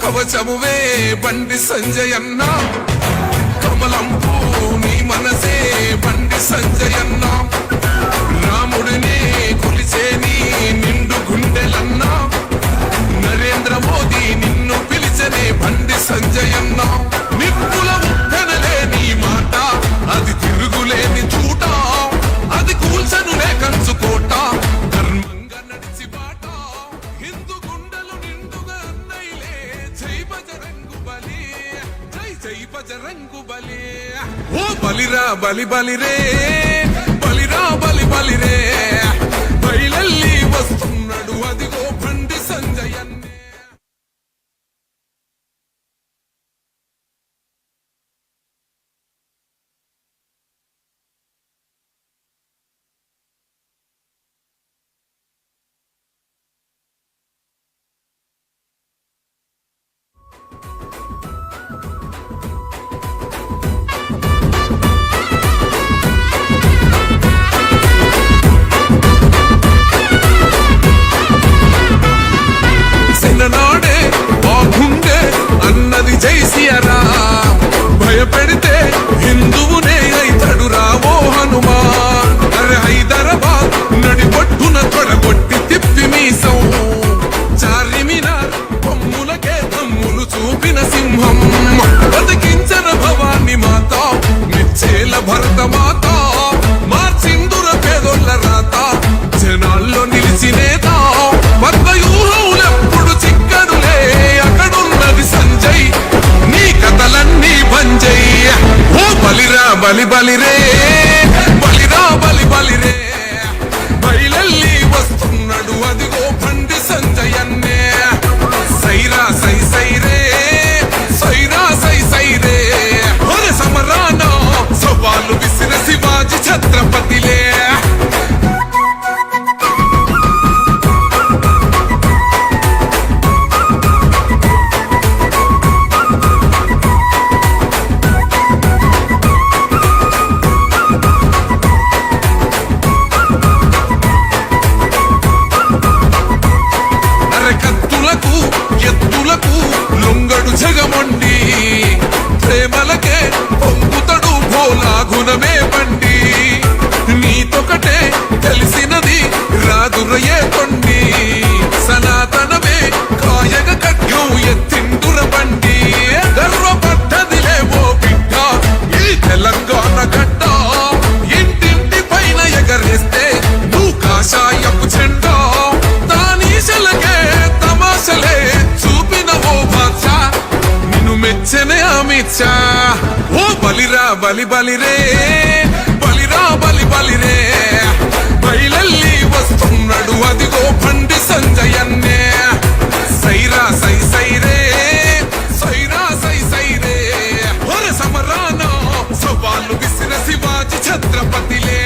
కవచమువే బండి సంజయన్న, కమలంపు నీ మనసే బండి సంజయన్న, రాముడిని కొలిచే నీ నిండు గుండెలన్న, నరేంద్ర మోదీ నిన్ను పిలిచనే బండి సంజయన్న, నిప్పుల ముట్టనలే నీ మాట, అది తిరుగులేని చూట, అది కూల్చనులే కంచుకోట, ధర్మంగా నడిచి బాట, హిందూ గుండెలు నిండుగా అన్నైలే, జై బజరంగు బలి, జై జై బజరంగు బలి. ఓ బలిరా బలి బలిరే, బలిరా బలి బలిరే, బయలల్లి వస్తున్నాడు అదిగో బండి సంజయన్న. నాడే బాగుండే అన్నది జై సియారాం, భయపెడితే హిందువునే అయితడురా ఓ హనుమాన్. అరే హైదరాబాద్ నడిబొట్టున తొడగొట్టి తిప్పి మీసం, చార్మినార్ కొమ్ములకే తమ్ములు చూపిన సింహం, బతికించన భవాని మాత మెచ్చేల భరత మాత, మార్చిందుర పేదోళ్ళ రాత, జనాల్లో నిలిచి నేత, పద్మయూహములెప్పుడు చిక్కనులే, అక్కడున్నది సంజయ్ నీ కథలన్నీ బంజై. ఓ బలిరా బలి బలిరే, బలిరా బలి బలిరే, బయలల్లి వస్తున్నాడు అదిగో బండి సంజయన్నే, సైరా సై సైరే, సైరా సై సైరే, ఒరే సమరాన సవాలు విసిన శివాజీ ఛత్రపతిలే. ఎత్తులకు లొంగడు జగమండి, ప్రేమలకే పొంగుతడు భోలా గుణమే బండి, నీతొకటే తెలిసినది రాదురయే కొండి, సనాతనమే కాయగ కట్యం ఎత్తిండుర బండి, గర్వపడ్డదిలే ఓ బిడ్డ ఈ తెలంగాణ గడ్డ, ఇంటింటి పైన ఎగరేస్తే నువ్వు కాషాయపు జెండా, తానీశలకే తమాషలే చూపిన ఓ బాద్షా, నిన్ను మెచ్చనే అమిత్ షా. ఓ బలిరా బలి బలిరే, బలిరా బలి బలిరే, బయలల్లి వస్తున్నాడు అదిగో బండి సంజయన్నే, సైరా సై సైరే, సైరా సై సైరే, ఒరే సమరాన సవాలు విసిన శివాజీ ఛత్రపతిలే.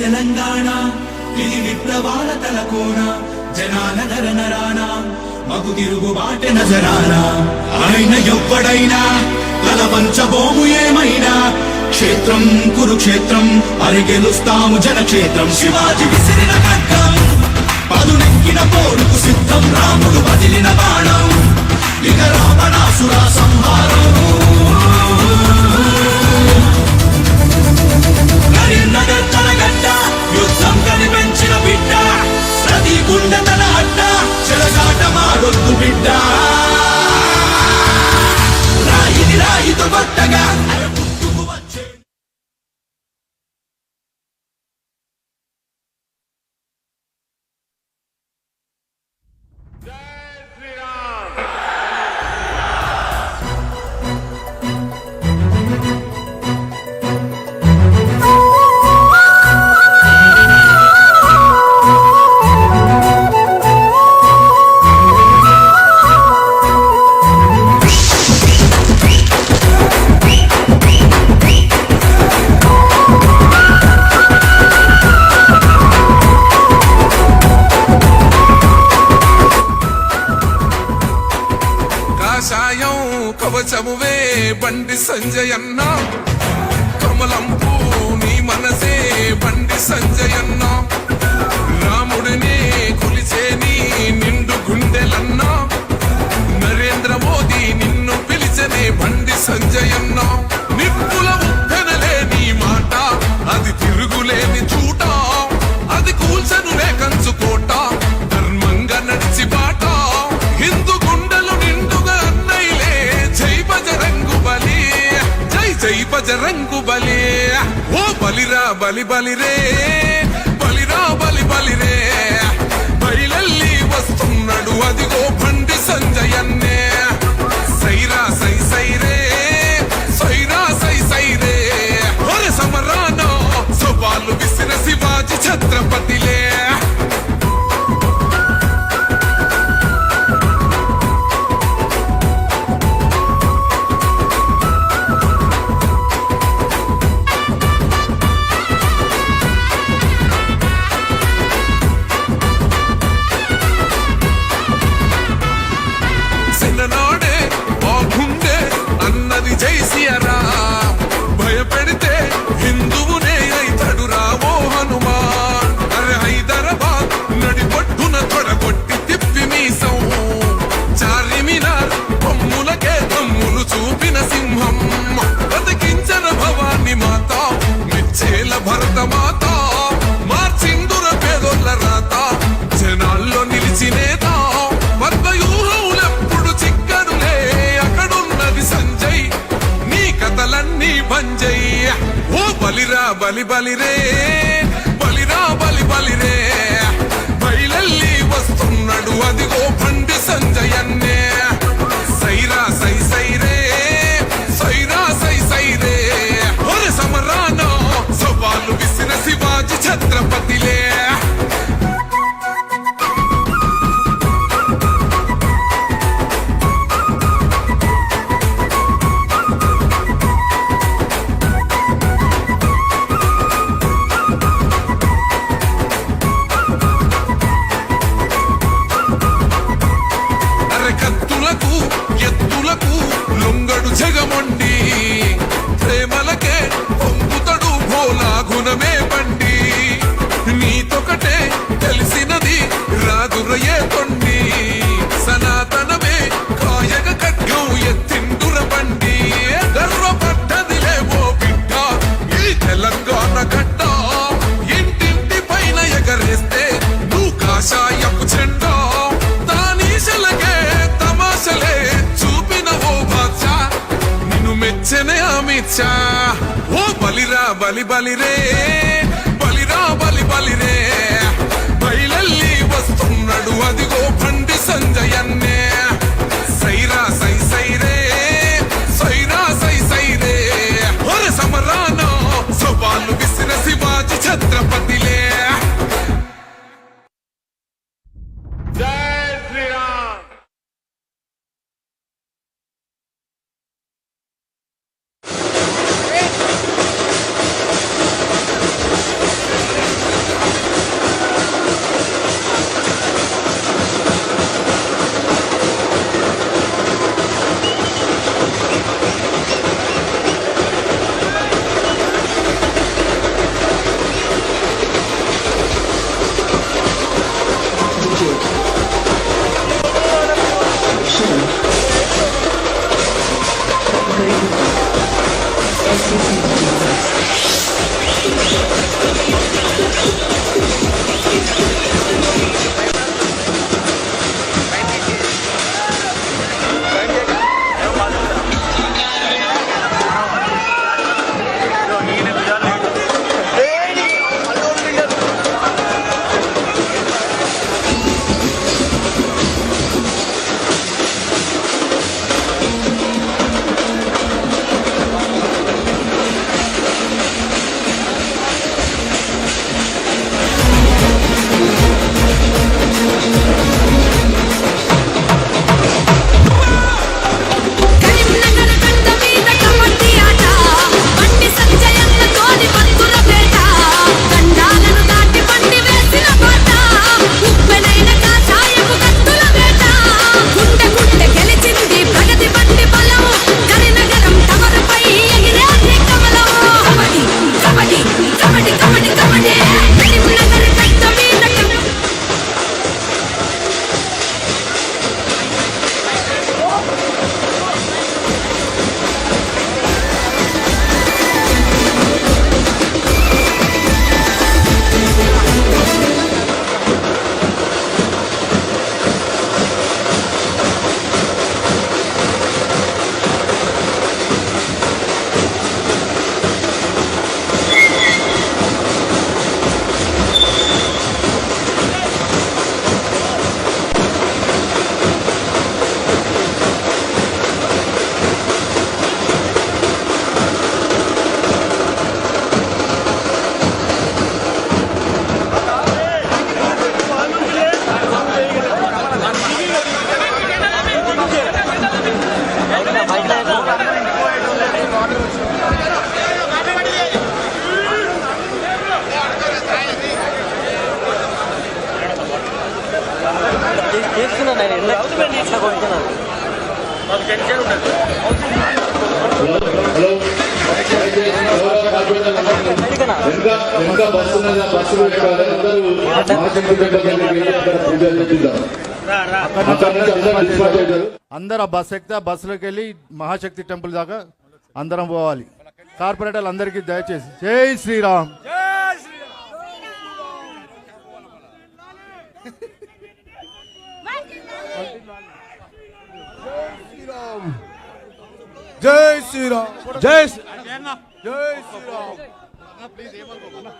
తెలంగాణ ఇది విప్లవాల తలకోన జనాల నరనరాన మగు తిరుగు బాట నజరాన ఆయన ఎవ్వడైనా తల వంచబోము ఏమైనా క్షేత్రం కురుక్షేత్రం అరిగెలుస్తాము జనక్షేత్రం శివాజీ విసిరిన ఖడ్గం పదునెక్కిన పోరుకు సిద్ధం రాముడు వదిలిన బాణం ఇక రావణాసుర సంహారం కరీంనగర్ తలగడ్డ యుద్ధం కనిపెంచిన బిడ్డ ప్రతి గుండె తన అడ్డ చెలగాట మాడొద్దు బిడ్డ రాయిని రాయితో కొట్టగా పుట్టుకు వచ్చే కాషాయం కవచమువే బండి సంజయన్న కమలంపూ నీ మనసే బండి సంజయన్న రాముడినే కొలిచే నీ నిండు గుండెలన్న నరేంద్ర మోదీ నిన్ను పిలిచనే బండి సంజయన్న నిప్పుల ఉప్పెనలే నీ మాట అది తిరుగులేని చూట అది కూల్చనులే కంచుకోట ధర్మంగా నడిచి బాట హిందూ గుండెలు నిండుగా అన్నైలే జై బజరంగు బలి జై జై బజరంగు బలి ఓ బలిరా బలి బలిరే బలిరా బలి బలిరే బయలల్లి వస్తున్నాడు అదిగో బండి సంజయన్నే సైరా సై సైరే సైరా సై సైరే ఒరే సమరాన సవాలు విసిన శివాజీ ఛత్రపతిలే చిన్ననాడే బాగుండే అన్నది జై సియరా భయపెడితే హిందువునే అయితడు రావో హనుమాన్ అరే హైదరాబాద్ నడిపొట్టున తొడగొట్టి తిప్పి మీసం చార్మినార్ కొమ్ములకే తమ్ములు చూపిన సింహం బతికించన భవాని మాత మెచ్చేల భరత మాత మార్చిందుర పేదోళ్ళ రాత జనాల్లో నిలిచినేత వర్గయూహములెప్పుడు చిక్కనులే అక్కడున్నది సంజయ్ నీ కథలన్నీ బంజయ్ ఓ బలిరా బలి బలిరే బలిరా బలి బలిరే బయలల్లి వస్తున్నాడు అదిగో బండి సంజయన్నే సైరా సై సైరే సైరా సై సైరే ఒరే సమరాన సవాలు విసిన శివాజీ ఛత్రపతిలే కత్తులకు ఎత్తులకు లొంగడు జగమొండి ప్రేమలకే పొంగుతడు భోలా గుణమే బండి నీతొకటే తెలిసినది రాదురయే కొండి సనాతనమే కాయగ ఖడ్గం ఎత్తిండుర బండి గర్వపడ్డదిలే ఓ బిడ్డ ఈ తెలంగాణ గడ్డ ఇంటింటి పైన ఎగరేస్తే నువ్వు కాషాయపు చెండా దానీశలకే తమాషలే చూపిన ఓ బాద్షా నిన్ను మెచ్చనే అమిత్ షా ఓ బలిరా బలి బలిరే బలిరా బలి బలిరే బయలల్లి వస్తున్నాడు అదిగో బండి సంజయన్నే సైరా సై సైరే సైరా సై సైరే ఒరే సమరాన సవాలు విసిన శివాజీ ఛత్రపతిలే అందరూ బస్ ఎక్కితే బస్సులోకి వెళ్ళి మహాశక్తి టెంపుల్ దాకా అందరం పోవాలి. కార్పొరేటర్లు అందరికీ దయచేసి జై శ్రీరామ్. జై శ్రీరామ్. జై శ్రీరామ్. జై శ్రీరామ్. ప్లీజ్ ఏమనుకోకుండా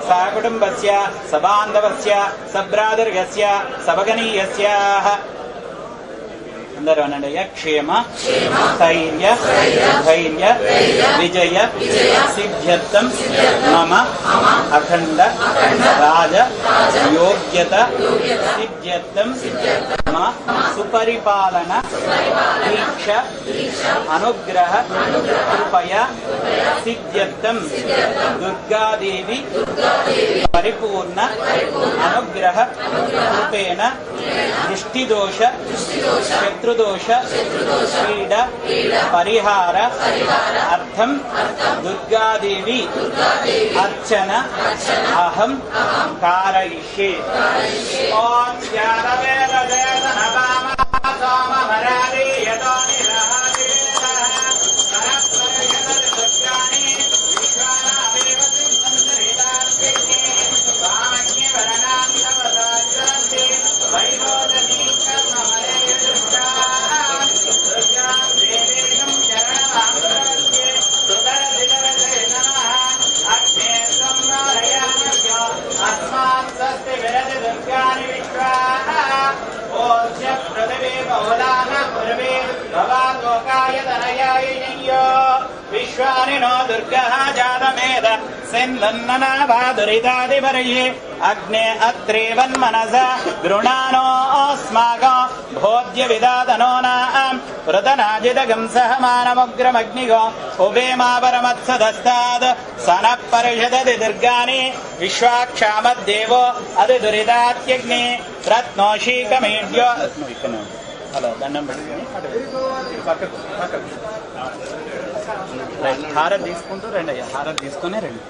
सहकुटुम्बस्य सबान्धवस्य सभ्रातृर्यस्य सभगनीयस्य అందరూ అనండి క్షేమ స్థైర్య ధైర్య విజయ సిద్ధ్యర్థం మమ అఖండ రాజ యోగ్యత సిద్ధ్యర్థం మమ సుపరిపాలన దీక్ష అనుగ్రహ కృపయ సిద్ధ్యర్థం దుర్గాదేవి పరిపూర్ణ అనుగ్రహ కృపేణ దృష్టిదోష శత్రుదోష పీడ పరిహార అర్థం దుర్గాదేవి అర్చన అహం కారయిష్యే. ఓం విశ్వాని నో దుర్గః జాతమేద సింధన్ననాభాదురితాదిపరయే అగ్నే అత్రేవన్మనస గృణానో అస్మాకం భోజ్య విదాతనో నాం వృతనాజిదగం సహమానముగ్రమగ్నిగో ఉభేమాపరమత్సదస్తాద్ సనః పరిషదతి దుర్గాని విశ్వాక్షామద్దేవో అది దురితాత్యగ్ని రత్నోషీకమేఢ్యో. హలో దండం పెట్టుకుని పక్కకు హారతి తీసుకుంటూ రండి అయ్యా, హారతి తీసుకునే రండి.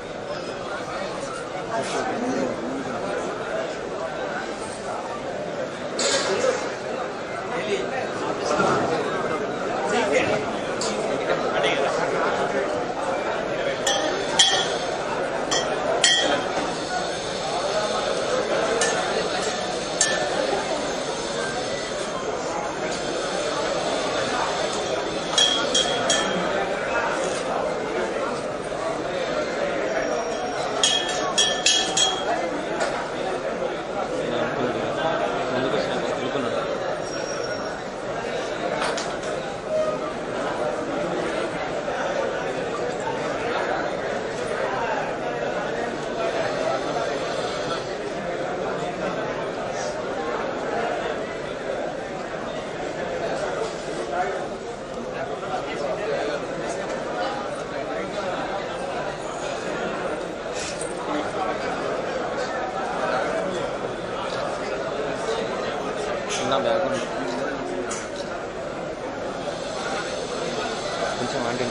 కొంచెం అంటే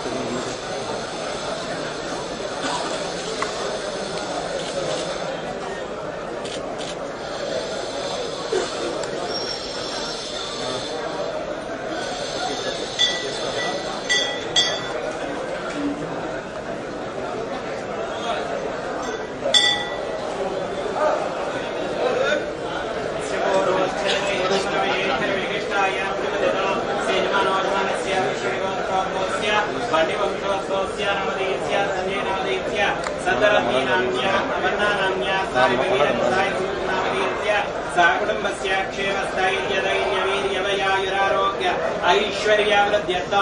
सहकुटुम्बस्य क्षेमस्थैर्य धैर्य वीर्य वयायुरारोग्य ऐश्वर्यावृद्ध्यर्थ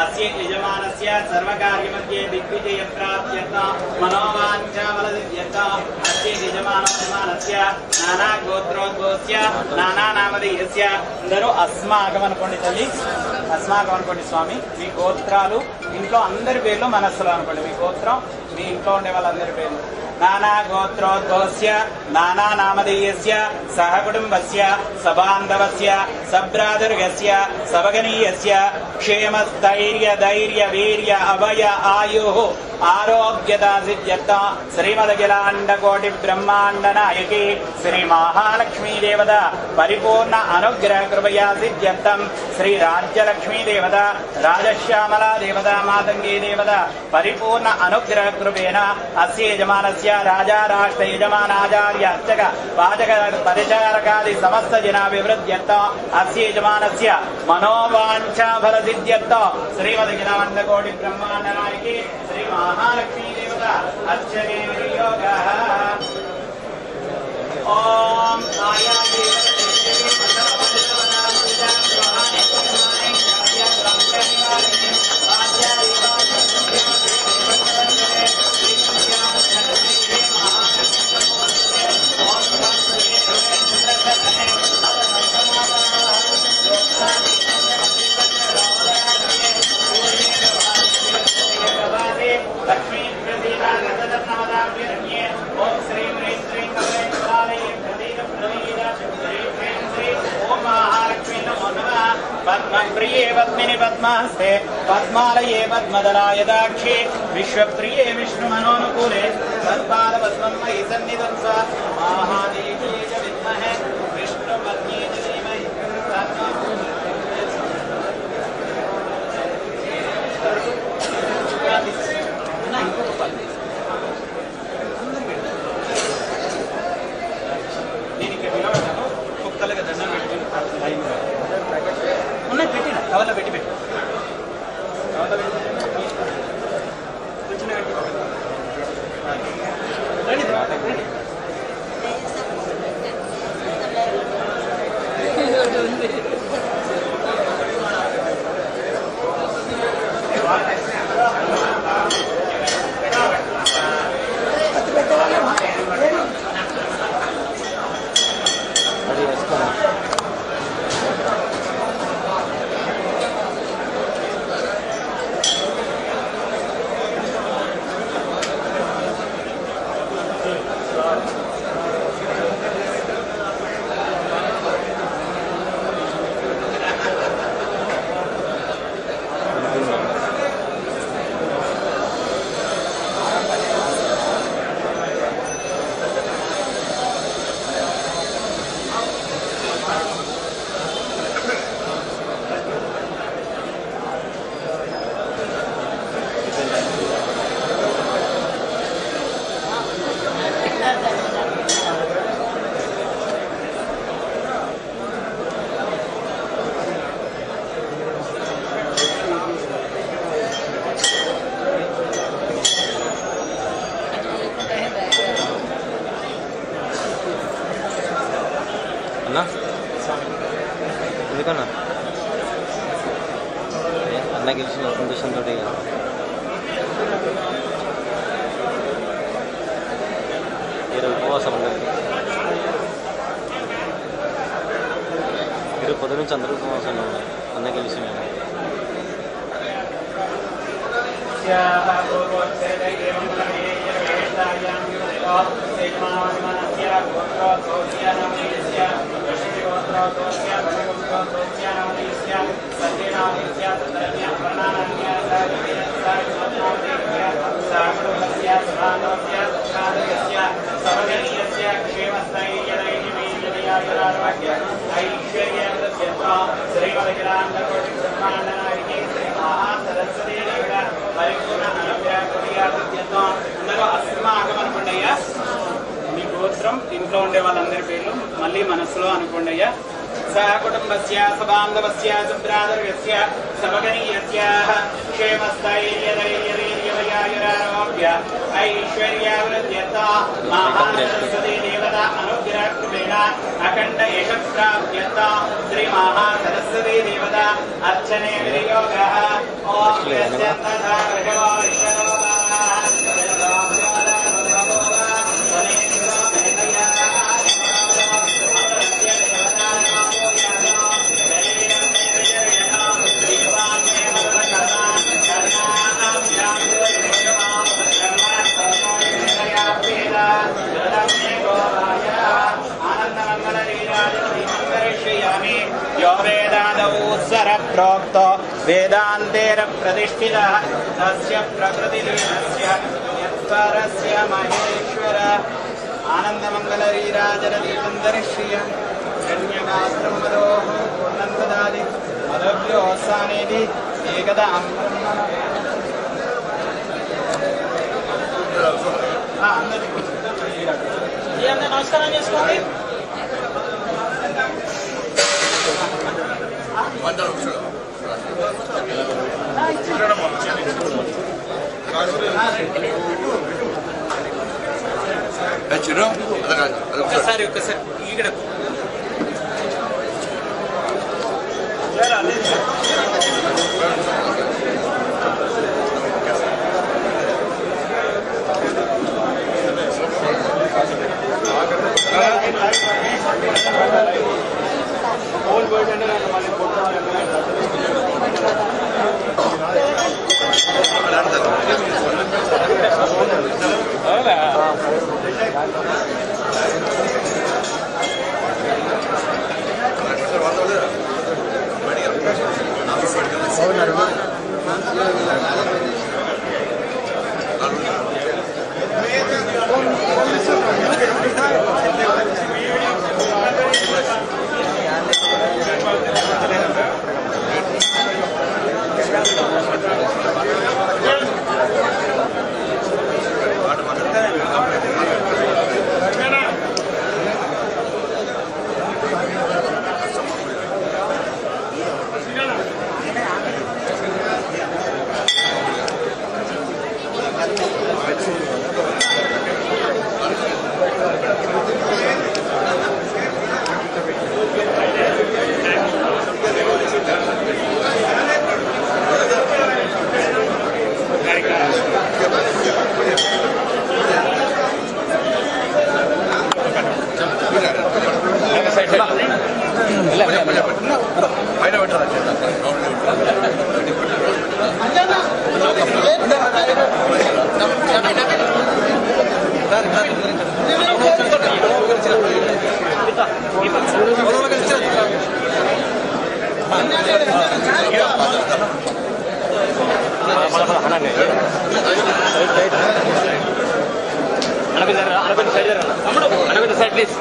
अस्य यजमानस्य सर्वकार्यमध्ये दिग्विजय प्राप्त्यर्थ मनोवाञ्छाफलसिद्ध्यर्थ अस्य यजमानस्य नाना गोत्रोद्भवस्य नाना नामधेयस्य అందరూ అస్మాకం అనుకోండి తల్లి, అస్మాకం అనుకోండి స్వామి. మీ గోత్రాలు ఇంట్లో అందరి పేర్లు మనస్సులో అనుకోండి. మీ గోత్రం మీ ఇంట్లో ఉండే వాళ్ళందరి పేర్లు. నానా గోత్రోద్భవస్య నానా నామధేయస్య సహకుటుంబస్య సబాంధవస్య సభ్రాతృగస్య సభగనీయస్య క్షేమస్థైర్య ధైర్య వీర్య అభయ ఆయుః ఆరోగ్యత సిద్ధ్యర్థ శ్రీమదఖిలాండకోటి బ్రహ్మాండ నాయకి శ్రీ మహాలక్ష్మీ దేవత పరిపూర్ణ అనుగ్రహ కృపయా సిద్ధ్యర్థం శ్రీ రాజ్యలక్ష్మీ దేవత రాజశ్యామలా దేవత మాతంగీ దేవత పరిపూర్ణ అనుగ్రహ కృపేణ అస్య యజమానస్య రాజా రాష్ట్ర యజమానాచార్య అర్చక వాచక పరిచారకాది సమస్త జనాభివృద్ధ్యర్థ అస్య యజమానస్య మనోవాంఛా ఫల సిద్ధ్యర్థ శ్రీమదఖిలాండకోటి బ్రహ్మాండ నాయకి శ్రీ महालक्ष्मी देवता अर्चने विनियोगः ओम आया प्रिये पद्मिनि पद्मास्ते पद्मालये पद्मदलाय दाक्षे विश्वप्रिये विष्णुमनोनुकूले तत्पादपद्मं मयि सन्निधत्स्व महादेवी च विद्महे विष्णुपत्न्यै च धीमहि तन्नो కుక్కలుగా దండం పెట్టి ఉన్నాయి పెట్టిన కవర్లో పెట్టి కవర్లో పెట్టి కూర్చుని ఎందుకన్నా అన్న గెలిచిన సంతోషంతో ఈరోజు ఉపవాసం అందరికి ఈరోజు పొద్దు నుంచి అందరూ ఉపవాసం అన్న గెలిచిన అనుకోండియ్యా మీ గోత్రం ఇంట్లో ఉండే వాళ్ళందరి పేర్లు మళ్ళీ మనసులో అనుకోండియ్యా సహ కుటుంబస్య సబాంధవస్య సుభ్రాతర్యస్య సమగణీయస్య క్షేమస్థైర్యైర్యవయాయురారోగ్య ఐశ్వర్యావృద్ధ్యత మహాసరస్వతీ దేవత అనుగ్రహకృపేణ అఖండ యశప్రాప్త్యత శ్రీ మహాసరస్వతీ దేవత అర్చనే వినియోగః ఓం యస్యంతథా గ్రహవారిషరో प्रोक्तो वेदान्तेर प्रतिष्ठितः तस्य प्रकृतिलीनस्य यत्परस्य महेश्वर आनन्दमङ्गलरीराजनदीपन्दरिश्रिय कन्यकास्त्रं मदोः पूर्णन्ददादि मदभ्योऽसानेति एकदा అందరూ నమస్కారం చేసుకోండి. ఒక్కసారి ఇక్కడ సైడ్ ప్లీజ్.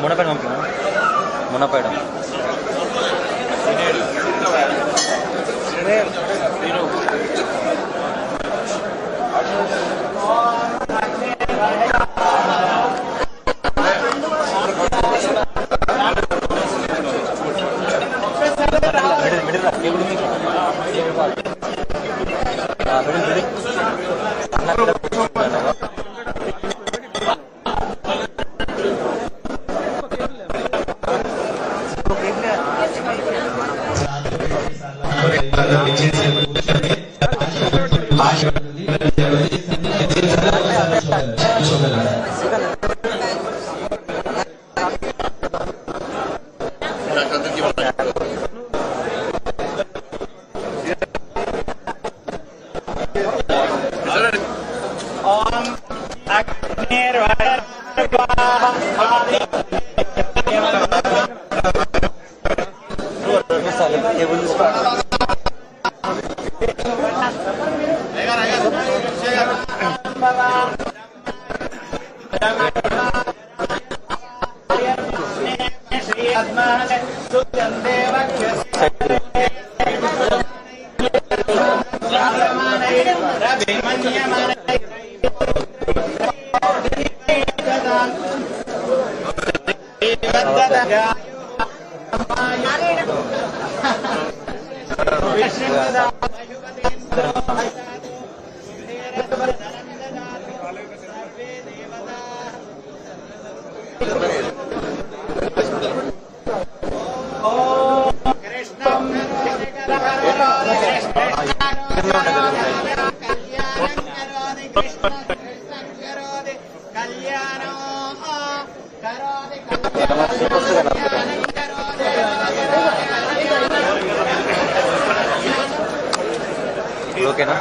మునపేట మునపేట ఓకేనా?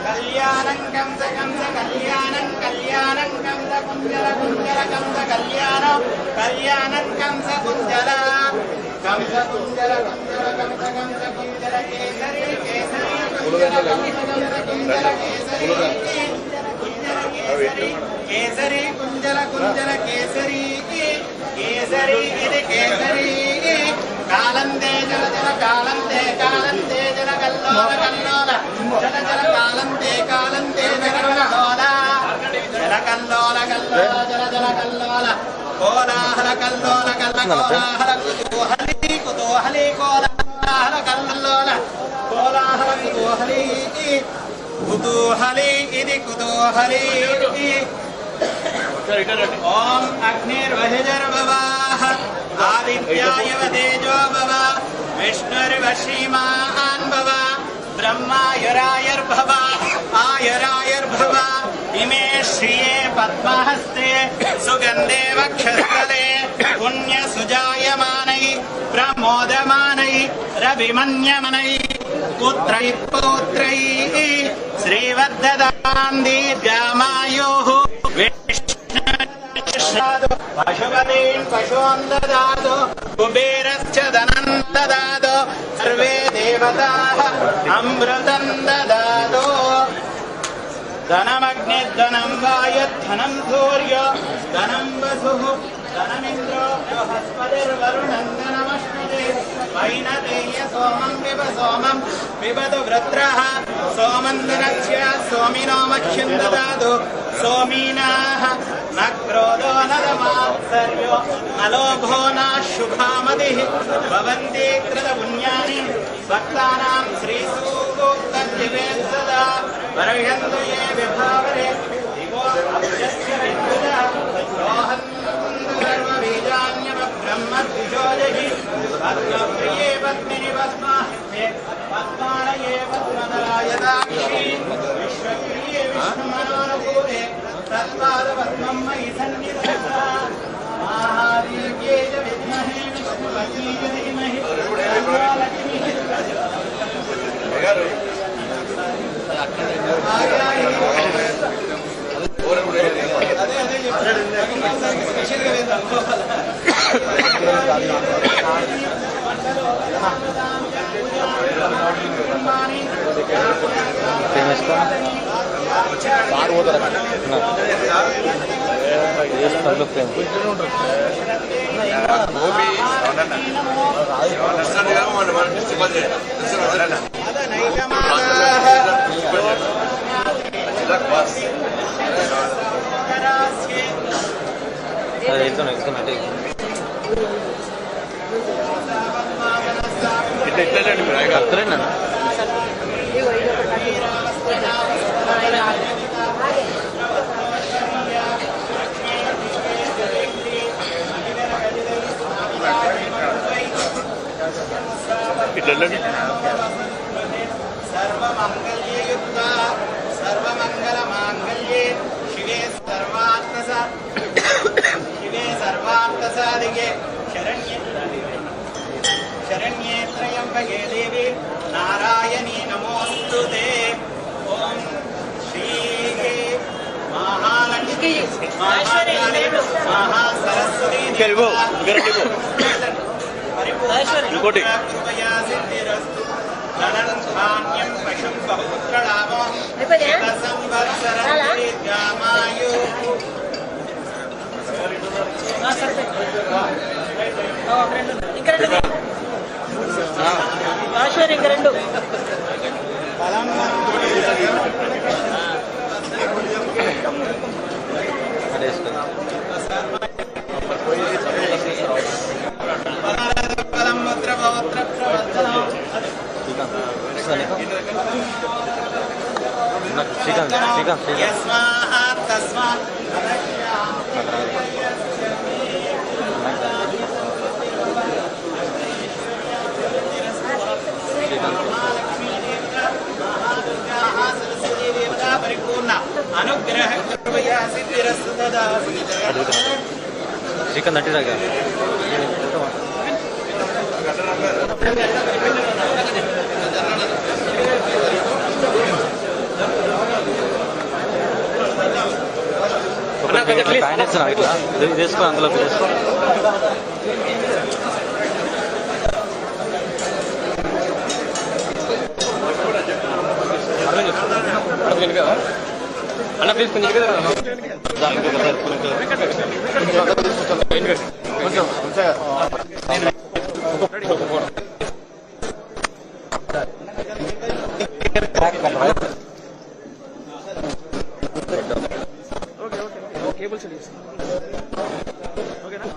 కళ్యాణం కంస కంస కళ్యాణం కళ్యాణం కంస కుంజల కుంజల కంస కళ్యాణం కళ్యాణం కంస కుంజల కంస కుంజల కుంజల కంస కంస కుంజల కేసరి కేసరి కుంజల కంస కంస కుంజల కేసరి కుంజల కేసరి కేసరి కుంజల కుంజల కేసరి కేసరి ఇది కేసరి కాలందే జల జల కాలందే కాలందే జల కల్లోల కల్లోల జల జల కాలందే కాలందే జల కల్లోల జల కల్లోల కల్లోల జల జల కల్లోల కోలాహల కల్లోల కల్ల కోలాహల కుతూహలి కుతూహలి కోలాహల కల్లోల కోలాహల కుతూహలి కుతూహలి ఇది కుతూహలి ఓం అగ్నిర్వహిర్భవాః ఆదిత్యాయ తేజో భవ విష్ణుర్వశ్రీమాన్ భవ బ్రహ్మాయురాయుర్భవ ఆయురాయుర్భవ ఇమే శ్రియే పద్మహస్తే సుగంధే వక్షస్థలే పుణ్యసుజాయమానై ప్రమోదమానై రవిమన్యమనై పుత్రై పౌత్రై శ్రీవర్ధదాన్ దీర్ఘమాయుః పశుపతీన్ పశూన్ దదాతు కుబేరశ్చ ధనం దదాతు సర్వే దేవతాః అమృతం దదాతు ధనమగ్నిర్ధనం వాయుర్ధనం సూర్యో ధనం వసుః ధనమింద్రో బృహస్పతిర్వరుణం ధనమశ్నుతే వైనతేయ సోమం పిబతు వృత్రః సోమం దినస్య సోమినో మక్ష్యం దదాతు సోమీనాః న క్రోధో న మాత్సర్యో న లోభో న శుభామతిః భవంతి కృతపుణ్యాని భక్తానాం శ్రీసూక్తం జివేత్ సదా వర్షन्तు ఏ విభావరే దివో అభ్యస్య విద్యుతః రోహన్ బ్రహ్మద్విషోజహి పద్మప్రియే పద్మిని పద్మాహ్నే పద్మాలయే పద్మదలాయదాక్షి విశ్వప్రియే విష్ణుమనోనుకూలే తత్పాద పద్మం మయి సన్నిధత్త మహావీర్యే చ విద్మహే విష్ణుపత్యై చ ధీమహి మహాలక్ష్మీః ఫేమస్ కా सर्वमंगल्ययुक्ता सर्वमंगलमांगल्ये शिवे सर्वार्थसाधिके शरण्ये त्र्यंबके देवी नारायणी नमोस्तुते ओम श्री महालक्ष्मी महाकाली महासरस्वती कृपया सिद्धिरस्तु धनधान्यं पशुं बहुपुत्रलाभो संवत्सरं दीर्घामायुः అదే శ్రీకాంత్ యస్మాత్ తస్మాత్ పరిపూర్ణ అనుగ్రహ కృపయా సిద్ధిరస్తు తదా శ్రీకాంత్ అట్టిరాగా కాయన ఇస్తున్నా ఇట్లా ఇది వేసుకో అందులో వేసుకో అన్న ప్లీజ్ కొంచెం కేబుల్ సెట్ ఓకేనా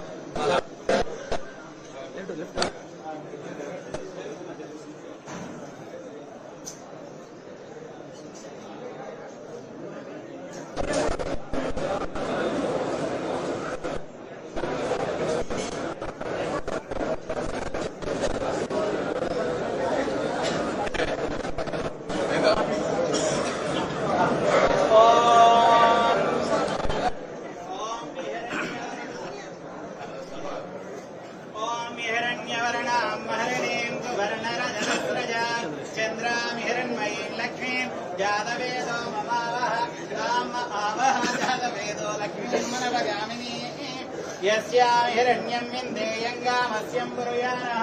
जातवेदो ममावः राम आवः जातवेदो लक्ष्मीर्मनवगामिनी यस्यां हिरण्यं विन्देयङ्गामस्यं पुरुयानः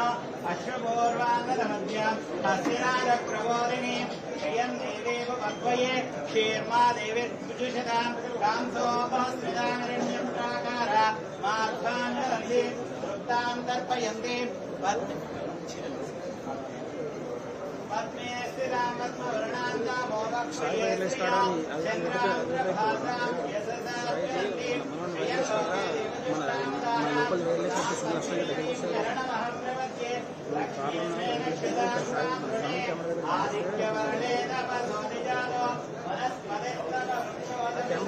अश्वपूर्वाङ्गदमद्याम् हस्तिनारप्रबोधिनीं श्रियं देवेव पद्वये क्षेर्मा देवीर्जुषतां कांसोपस्थितानिरण्यं प्राकारा माध्वाङ्गदन्ति वृत्तां तर्पयन्ति पद्मे स्थिरां पद्मवर्णान्तां मोदक्षये स्त्रियां चन्द्रां प्रभासां यशसा प्रियन्तीं श्रियशोभे शरणमहप्रवद्ये लक्ष्मीर्मे नक्षतां साम्प्रणे आदित्यवर्णे तपसोनिजातो वनस्पतिस्तववृक्षोदकं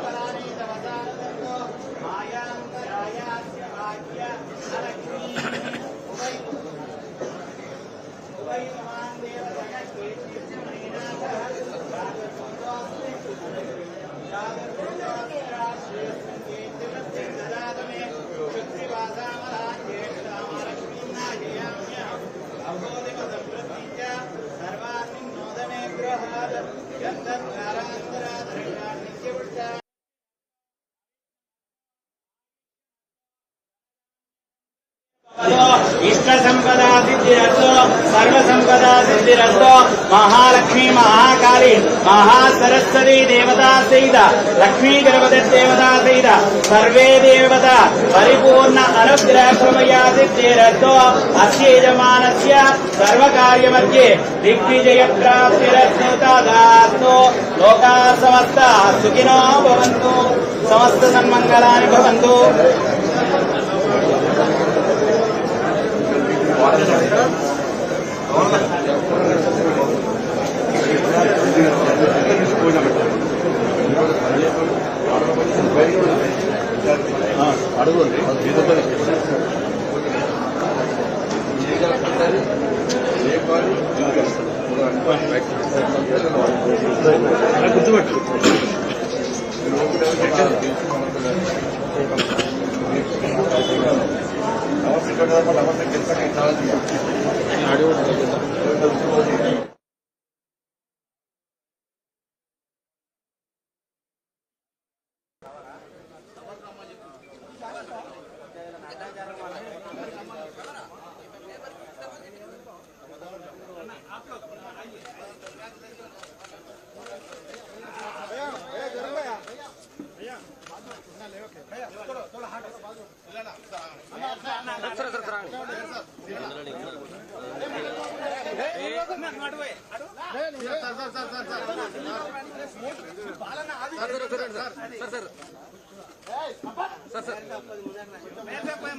वरानीतवसानदत्तो मायान्तरायास्य भाग्य अलक्ष्मी वैमान देव इष्ट संपदा सिद्धिरस्तो सर्व संपदा सिद्धिरस्तो महालक्ष्मी महाकाली महासरस्वती देवता सहित लक्ष्मी गणपति देवता सहित सर्वे देवता परिपूर्ण अनुग्रह कृपया सिद्धिरस्तो अस्य यजमानस्य सर्वकार्यमध्ये दिग्विजय प्राप्तिरस्तु तदास्तु लोका समस्ता सुखिनो भवन्तु समस्त सन्मङ्गलानि भवन्तु గుర్తుపెట్టు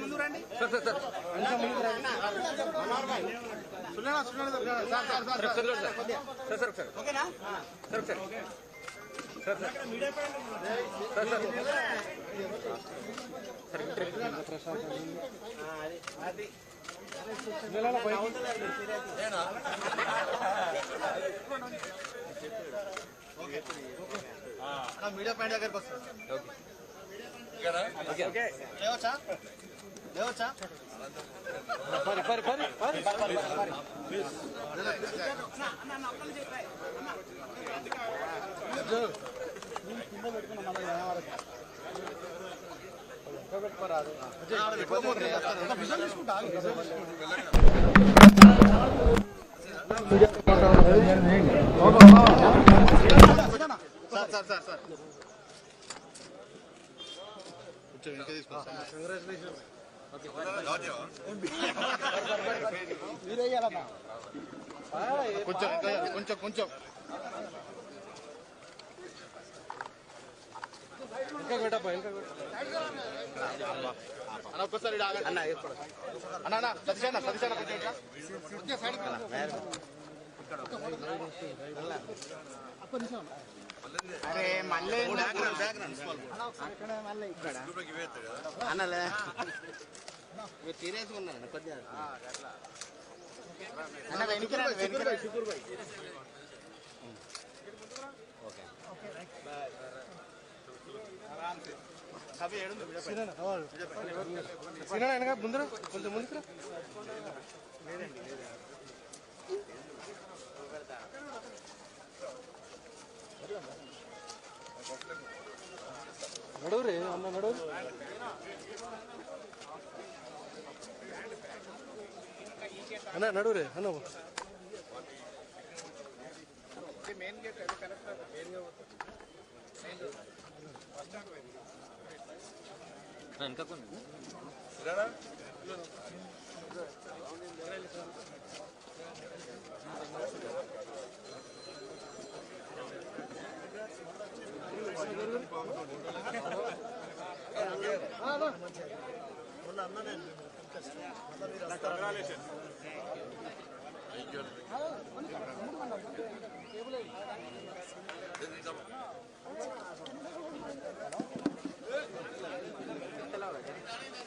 ముందు రండి మీడియా పాయింట్ దగ్గరికి వస్తుంది. లేవచ్చా? సార్ కొంచెం ఒక్కసారి అన్న సతీష్ అరే మళ్ళీ ఇక్కడ అన్నలే తీరేసుకున్నాను కొద్దిగా అన్న వెనుక ముందర కొంచెం ముందుకు నడువు రే అన్న నడువు. అన్న నడువు రే అన్న మెయిన్ గేట్ ఇంకా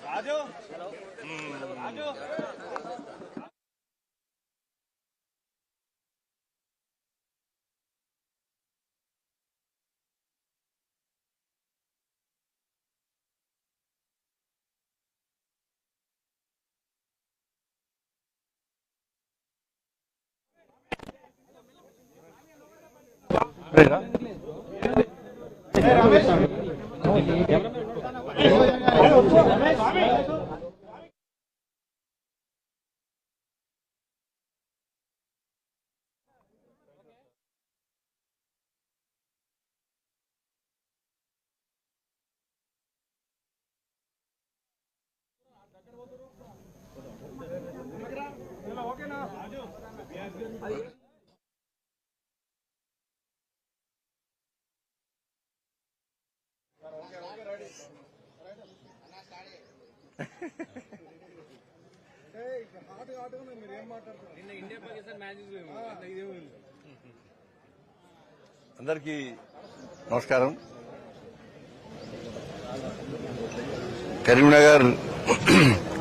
రాజు రాజు ఓకేనా అందరికీ నమస్కారం. కరీంనగర్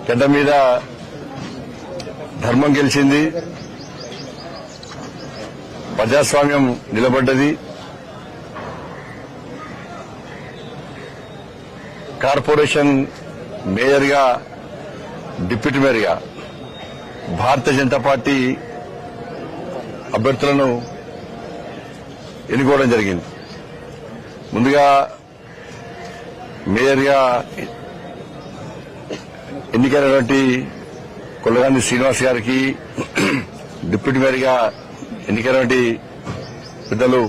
గడ్డ మీద ధర్మం గెలిచింది, ప్రజాస్వామ్యం నిలబడ్డది. కార్పొరేషన్ మేయర్గా, డిప్యూటీ మేయర్గా భారతీయ జనతా పార్టీ అభ్యర్థులను ఎన్నుకోవడం జరిగింది. ముందుగా మేయర్గా ఎన్నికైనటువంటి కొల్లగాంధీ శ్రీనివాస్ గారికి, డిప్యూటీ మేయర్గా ఎన్నికైనటువంటి పెద్దలు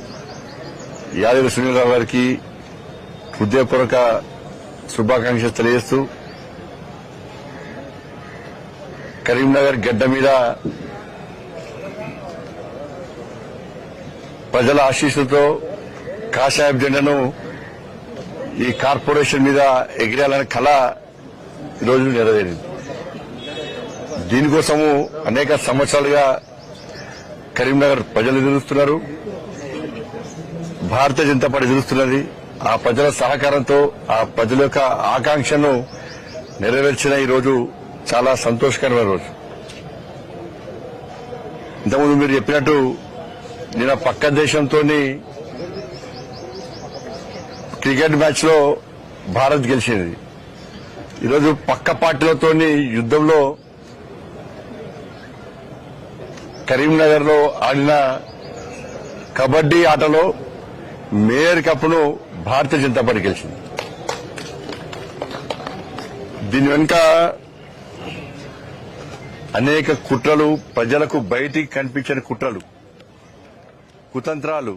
యాదగిరి సునీలరావు గారికి హృదయపూర్వక శుభాకాంక్షలు తెలియజేస్తూ, కరీంనగర్ గడ్డ మీద ప్రజల ఆశీస్సులతో కాషాయపు జెండాను ఈ కార్పొరేషన్ మీద ఎగిరేయాలనే కళ ఈరోజు నెరవేరింది. దీనికోసము అనేక సంవత్సరాలుగా కరీంనగర్ ప్రజలు ఎదురుస్తున్నారు, భారతీయ జనతా పార్టీ ఎదురుస్తున్నది. ఆ ప్రజల సహకారంతో ఆ ప్రజల యొక్క ఆకాంక్షను నెరవేర్చిన ఈ రోజు చాలా సంతోషకరమైన రోజు. ఇంతకుముందు మీరు చెప్పినట్టు నిన్న పక్క దేశంతో క్రికెట్ మ్యాచ్ లో భారత్ గెలిచింది. ఈరోజు పక్క పార్టీలతో యుద్దంలో కరీంనగర్ లో ఆడిన కబడ్డీ ఆటలో మేయర్ కప్ను భారతీయ జనతా పార్టీ గెలిచింది. దీని వెనుక అనేక కుట్రలు, ప్రజలకు బయటికి కనిపించని కుట్రలు, కుతంత్రాలు,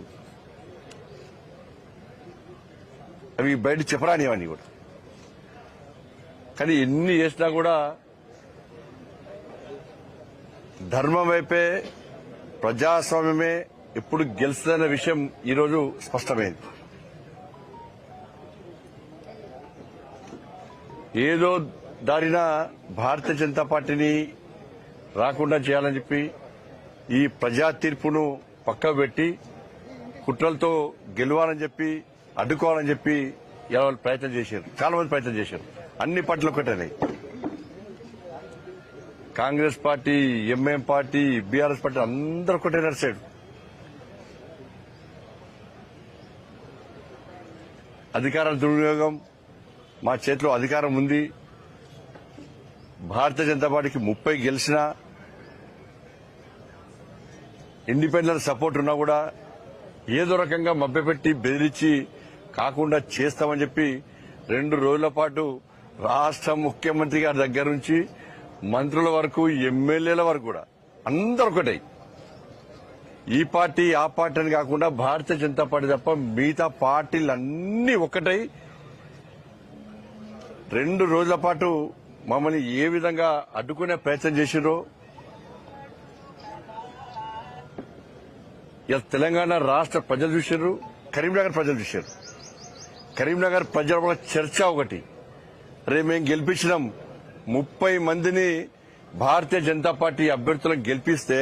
అవి బయట చెప్పరానివన్నీ కూడా. కానీ ఎన్ని చేసినా కూడా ధర్మం వైపే, ప్రజాస్వామ్యమే ఎప్పుడు గెలుస్తుందన్న విషయం ఈరోజు స్పష్టమైంది. ఏదో దారిన భారతీయ జనతా పార్టీని రాకుండా చేయాలని చెప్పి ఈ ప్రజా తీర్పును పక్కకు పెట్టి కుట్రలతో గెలవాలని చెప్పి, అడ్డుకోవాలని చెప్పి ఇలా వాళ్ళు ప్రయత్నం చేశారు. చాలా మంది ప్రయత్నం చేశారు. అన్ని పార్టీలు ఒకటేనాయి. Congress party, MIM party, BRS party అందరూ ఒకటే నడిచాడు. అధికార దుర్వినియోగం, మా చేతిలో అధికారం ఉంది, భారతీయ జనతా పార్టీకి 30 గెలిచినా, ఇండిపెండెంట్ సపోర్ట్ ఉన్నా కూడా ఏదో రకంగా మభ్యపెట్టి బెదిరించి కాకుండా చేస్తామని చెప్పి 2 రోజుల పాటు రాష్ట్ర ముఖ్యమంత్రి గారి దగ్గర నుంచి మంత్రుల వరకు, ఎమ్మెల్యేల వరకు కూడా అందరూ ఒకటే. ఈ పార్టీ ఆ పార్టీ అని కాకుండా భారతీయ జనతా పార్టీ తప్ప మిగతా పార్టీలన్నీ ఒకటై 2 రోజుల పాటు మమ్మల్ని ఏ విధంగా అడ్డుకునే ప్రయత్నం చేసిరో ఇలా తెలంగాణ రాష్ట్ర ప్రజలు చూశారు, కరీంనగర్ ప్రజలు చూశారు. కరీంనగర్ ప్రజల చర్చ ఒకటి, రేపు మేము గెలిపించినాం 30 మందిని భారతీయ జనతా పార్టీ అభ్యర్థులను గెలిపిస్తే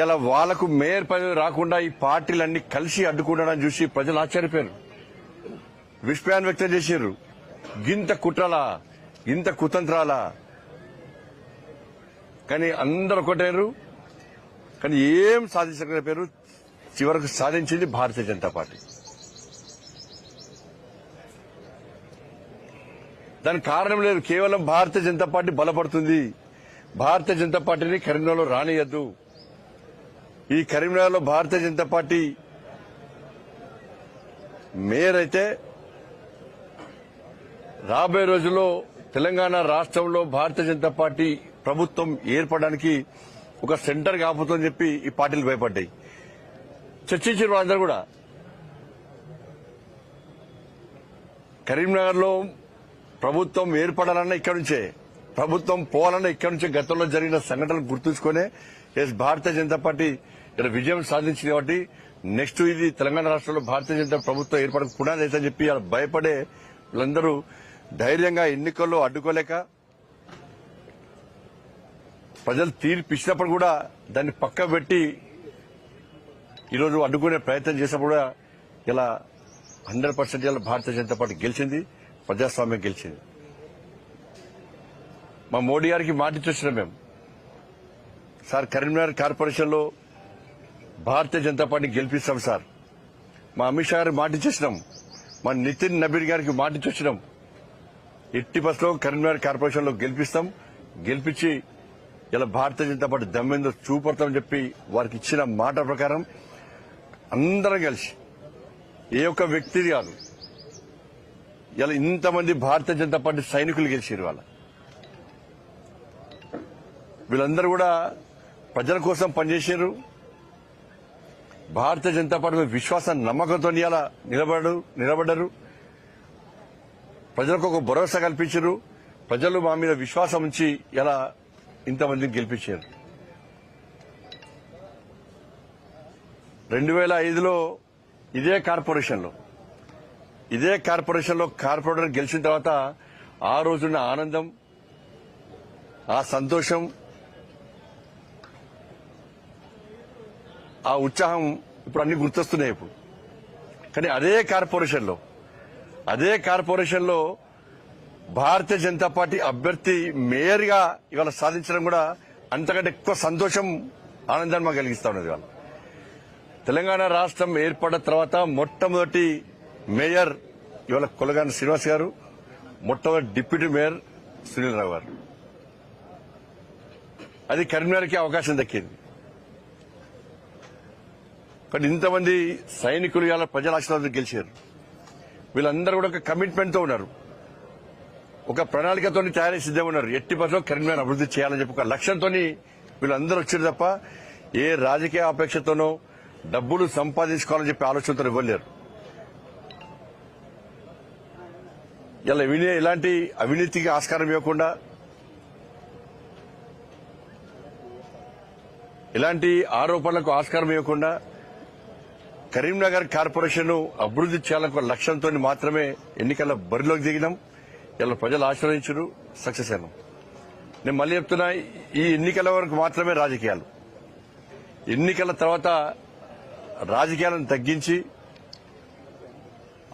ఇలా వాళ్లకు మేయర్ పదవి రాకుండా ఈ పార్టీలన్నీ కలిసి అడ్డుకుంటాడని చూసి ప్రజలు ఆశ్చర్యపోయారు, విస్మయాన్ని వ్యక్తం చేశారు. గింత కుట్రలా, ఇంత కుతంత్రాలా? కానీ అందరూ ఒకటేరు. కానీ ఏం సాధించకపోయారు. చివరకు సాధించింది భారతీయ జనతా పార్టీ. దానికి కారణం లేదు, కేవలం భారతీయ జనతా పార్టీ బలపడుతుంది. భారతీయ జనతా పార్టీని కరీంనగర్లో రానియద్దు. ఈ కరీంనగర్లో భారతీయ జనతా పార్టీ మేయర్ అయితే రాబోయే రోజుల్లో తెలంగాణ రాష్ట్రంలో భారతీయ జనతా పార్టీ ప్రభుత్వం ఏర్పడడానికి ఒక సెంటర్ కాపుతుందని చెప్పి ఈ పార్టీలు భయపడ్డాయి. చర్చించారు వాళ్ళందరూ కూడా. కరీంనగర్లో ప్రభుత్వం ఏర్పడాలన్నా ఇక్కడి నుంచే, ప్రభుత్వం పోవాలన్నా ఇక్కడి నుంచే గతంలో జరిగిన సంఘటనలు గుర్తుంచుకునే భారతీయ జనతా పార్టీ ఇక్కడ విజయం సాధించింది. కాబట్టి నెక్స్ట్ ఇది తెలంగాణ రాష్ట్రంలో భారతీయ జనతా ప్రభుత్వం ఏర్పడక పునాది అయితే చెప్పి భయపడే వీళ్ళందరూ ధైర్యంగా ఎన్నికల్లో అడ్డుకోలేక ప్రజలు తీర్పు ఇచ్చినప్పుడు కూడా దాన్ని పక్క పెట్టి ఈరోజు అడ్డుకునే ప్రయత్నం చేసినప్పుడు కూడా ఇలా 100% ఇలా భారతీయ జనతా పార్టీ గెలిచింది, ప్రజాస్వామ్యం గెలిచింది. మా మోడీ గారికి మాటిచ్చొచ్చినాం మేము, సార్ కరీంనగర్ కార్పొరేషన్ లో భారతీయ జనతా పార్టీ గెలిపిస్తాం సార్. మా అమిత్ షా గారికి మాటిచ్చేసినాం, మా నితిన్ నబీన్ గారికి మాటిచ్చొచ్చినాం. 80% కరీంనగర్ కార్పొరేషన్ లో గెలిపిస్తాం, గెలిపించి ఇలా భారతీయ జనతా పార్టీ దమ్మెందో చూపడతామని చెప్పి వారికి ఇచ్చిన మాట ప్రకారం అందరం కలిసి, ఏ ఒక్క వ్యక్తి కాదు, ఇలా ఇంతమంది భారతీయ జనతా పార్టీ సైనికులు గెలిచారు. వీళ్ళందరూ కూడా ప్రజల కోసం పనిచేశారు. భారతీయ జనతా పార్టీ మీద విశ్వాసం, నమ్మకంతో ఇలా నిలబడ్డారు. ప్రజలకు ఒక భరోసా కల్పించారు. ప్రజలు మా మీద విశ్వాసం ఉంచి ఇలా ఇంతమందిని గెలిపించారు. 2005లో ఇదే కార్పొరేషన్ లో కార్పొరేటర్ గెలిచిన తర్వాత ఆ రోజున్న ఆనందం, ఆ సంతోషం, ఆ ఉత్సాహం ఇప్పుడు అన్ని గుర్తొస్తున్నాయి ఇప్పుడు. కానీ అదే కార్పొరేషన్లో భారతీయ జనతా పార్టీ అభ్యర్థి మేయర్గా ఇవాళ సాధించడం కూడా అంతకంటే ఎక్కువ సంతోషం, ఆనందాన్ని మాకు కలిగిస్తా ఉన్నది. ఇవాళ తెలంగాణ రాష్ట్రం ఏర్పడిన తర్వాత మొట్టమొదటి మేయర్ ఇవాళ కొలగాని శ్రీనివాస్ గారు, మొట్టమొదటి డిప్యూటీ మేయర్ సునీల్ రావు గారు. అది కరీంనగర్కి అవకాశం దక్కింది. కానీ ఇంతమంది సైనికులు ఇవాళ ప్రజల ఆశీర్వాదం గెలిచారు. వీళ్ళందరూ కూడా ఒక కమిట్మెంట్ తో ఉన్నారు, ఒక ప్రణాళికతో తయారై సిద్ధంగా ఉన్నారు. ఎట్టి పరిస్థితుల్లో కరీంనగర్ అభివృద్ధి చేయాలని చెప్పి ఒక లక్ష్యంతో వీళ్ళందరూ వచ్చారు తప్ప ఏ రాజకీయ అపేక్షతోనో డబ్బులు సంపాదించుకోవాలని చెప్పి ఆలోచనతో ఇవ్వలేరు. ఇలా ఇలాంటి అవినీతికి ఆస్కారం ఇవ్వకుండా, ఇలాంటి ఆరోపణలకు ఆస్కారం ఇవ్వకుండా కరీంనగర్ కార్పొరేషన్ అభివృద్ధి చేయాలనే లక్ష్యంతో మాత్రమే ఎన్నికల బరిలోకి దిగినాం. ఇలా ప్రజలు ఆశీర్వదించారు, సక్సెస్ అయినాం. నేను మళ్ళీ చెప్తున్నా, ఈ ఎన్నికల వరకు మాత్రమే రాజకీయాలు. ఎన్నికల తర్వాత రాజకీయాలను తగ్గించి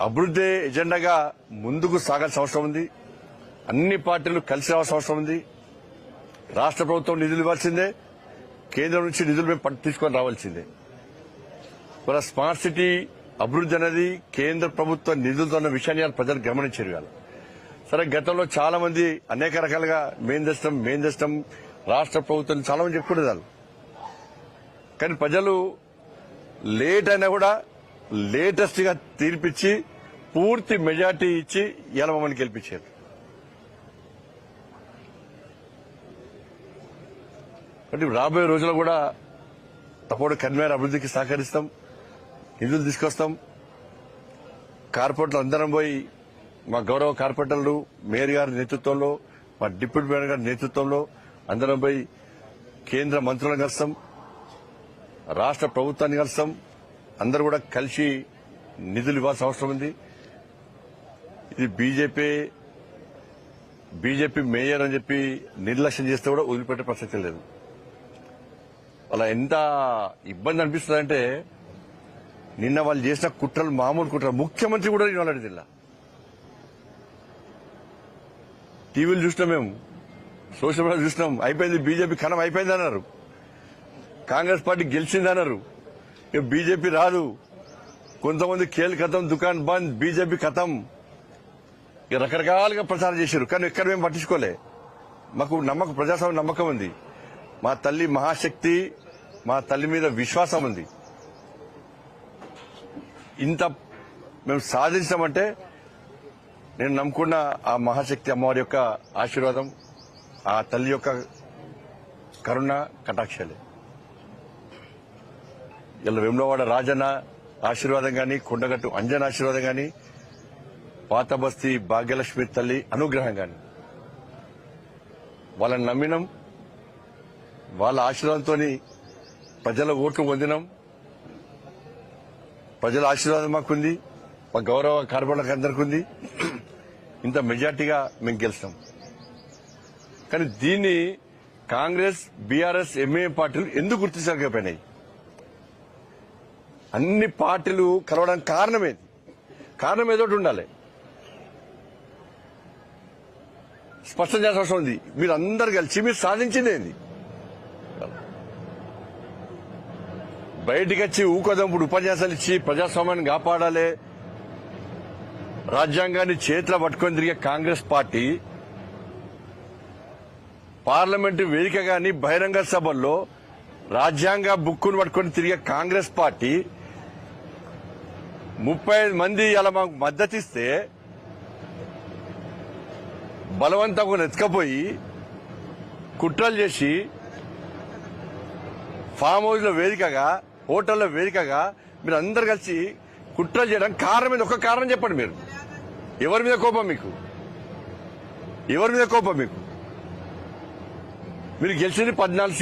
అభివృద్ధి ఎజెండాగా ముందుకు సాగాల్సిన అవసరం ఉంది. అన్ని పార్టీలు కలిసి రావాల్సిన అవసరం ఉంది. రాష్ట్ర ప్రభుత్వం నిధులు ఇవ్వాల్సిందే, కేంద్రం నుంచి నిధులు మేము తీసుకొని రావాల్సిందే. మన స్మార్ట్ సిటీ అభివృద్ధి అనేది కేంద్ర ప్రభుత్వ నిధులతో ఉన్న విషయాన్ని ప్రజలు గమనించారు. కాదు సరే, గతంలో చాలా మంది అనేక రకాలుగా మేం తెస్తాం రాష్ట్ర ప్రభుత్వం చాలా మంది చెప్పుకునేదాన్ని. కానీ ప్రజలు లేట్ అయినా కూడా లేటెస్ట్ గా తీర్పిచ్చి పూర్తి మెజార్టీ ఇచ్చి ఇలా మమ్మల్ని గెలిపించారు. అంటే రాబోయే రోజుల్లో కూడా తప్పకుండా కరీంనగర్ అభివృద్ధికి సహకరిస్తాం, నిధులు తీసుకొస్తాం. కార్పొరేటర్లు అందరం పోయి, మా గౌరవ కార్పొరేటర్లు మేయర్ గారి నేతృత్వంలో, మా డిప్యూటీ మేయర్ గారి నేతృత్వంలో అందరం పోయి కేంద్ర మంత్రులను కలుస్తాం, రాష్ట్ర ప్రభుత్వాన్ని కలుస్తాం. అందరూ కూడా కలిసి నిధులు ఇవ్వాల్సిన అవసరం ఉంది. ఇది బీజేపీ మేయర్ అని చెప్పి నిర్లక్ష్యం చేస్తే కూడా వదిలిపెట్టే ప్రసక్తి లేదు. అలా ఎంత ఇబ్బంది అనిపిస్తుందంటే, నిన్న వాళ్ళు చేసిన కుట్రలు మామూలు కుట్రలు. ముఖ్యమంత్రి కూడా ఇవ్వాలి జిల్లా టీవీలు చూసినాం, మేము సోషల్ మీడియా చూసినాం. అయిపోయింది, బీజేపీ కణం అయిపోయింది అన్నారు. కాంగ్రెస్ పార్టీ గెలిచిందన్నారు. ఇక బీజేపీ రాదు, కొంతమంది ఖేల్ ఖతం, దుకాన్ బంద్, బీజేపీ ఖతం, ఇక రకరకాలుగా ప్రచారం చేశారు. కానీ ఎక్కడ మేము పట్టించుకోలే. మాకు ప్రజాస్వామ్య నమ్మకం ఉంది. మా తల్లి మహాశక్తి, మా తల్లి మీద విశ్వాసం ఉంది. ఇంత మేము సాధించామంటే నేను నమ్ముకున్న ఆ మహాశక్తి అమ్మవారి యొక్క ఆశీర్వాదం, ఆ తల్లి యొక్క కరుణ కటాక్షాలే. ఇలా వేములవాడ రాజన్న ఆశీర్వాదం గాని, కొండగట్టు అంజన్ ఆశీర్వాదం గాని, పాత బస్తీ భాగ్యలక్ష్మి తల్లి అనుగ్రహం గాని, వాళ్ళని నమ్మినాం. వాళ్ళ ఆశీర్వాదంతో ప్రజల ఓట్లు పొందినాం. ప్రజల ఆశీర్వాదం మాకుంది, మా గౌరవ కార్పొరేటర్లకు అందరికీ ఉంది. ఇంత మెజార్టీగా మేము గెలుస్తాం. కానీ దీన్ని కాంగ్రెస్, బీఆర్ఎస్, ఎంఐఎం పార్టీలు ఎందుకు గుర్తించలేకపోయినాయి? అన్ని పార్టీలు కలవడానికి కారణం ఏదో ఉండాలి. స్పష్టం చేయాల్సిన అవసరం ఉంది. మీరు అందరు కలిసి మీరు సాధించింది ఏంది? బయటికి వచ్చి ఊకదంపుడు ఉపన్యాసాలు ఇచ్చి ప్రజాస్వామ్యాన్ని కాపాడాలి, రాజ్యాంగాన్ని చేతిలో పట్టుకొని తిరిగే కాంగ్రెస్ పార్టీ పార్లమెంటు వేదిక గాని, బహిరంగ సభల్లో రాజ్యాంగ బుక్కును పట్టుకొని తిరిగే కాంగ్రెస్ పార్టీ 35 మంది అలా మాకు మద్దతిస్తే బలవంతంగా ఎత్తుకపోయి కుట్రలు చేసి ఫామ్ హౌస్ లో వేదికగా, హోటల్లో వేదికగా మీరు అందరు కలిసి కుట్రలు చేయడానికి కారణం మీద ఒక కారణం చెప్పండి. మీరు ఎవరి మీద కోపం మీకు? మీరు గెలిచింది 14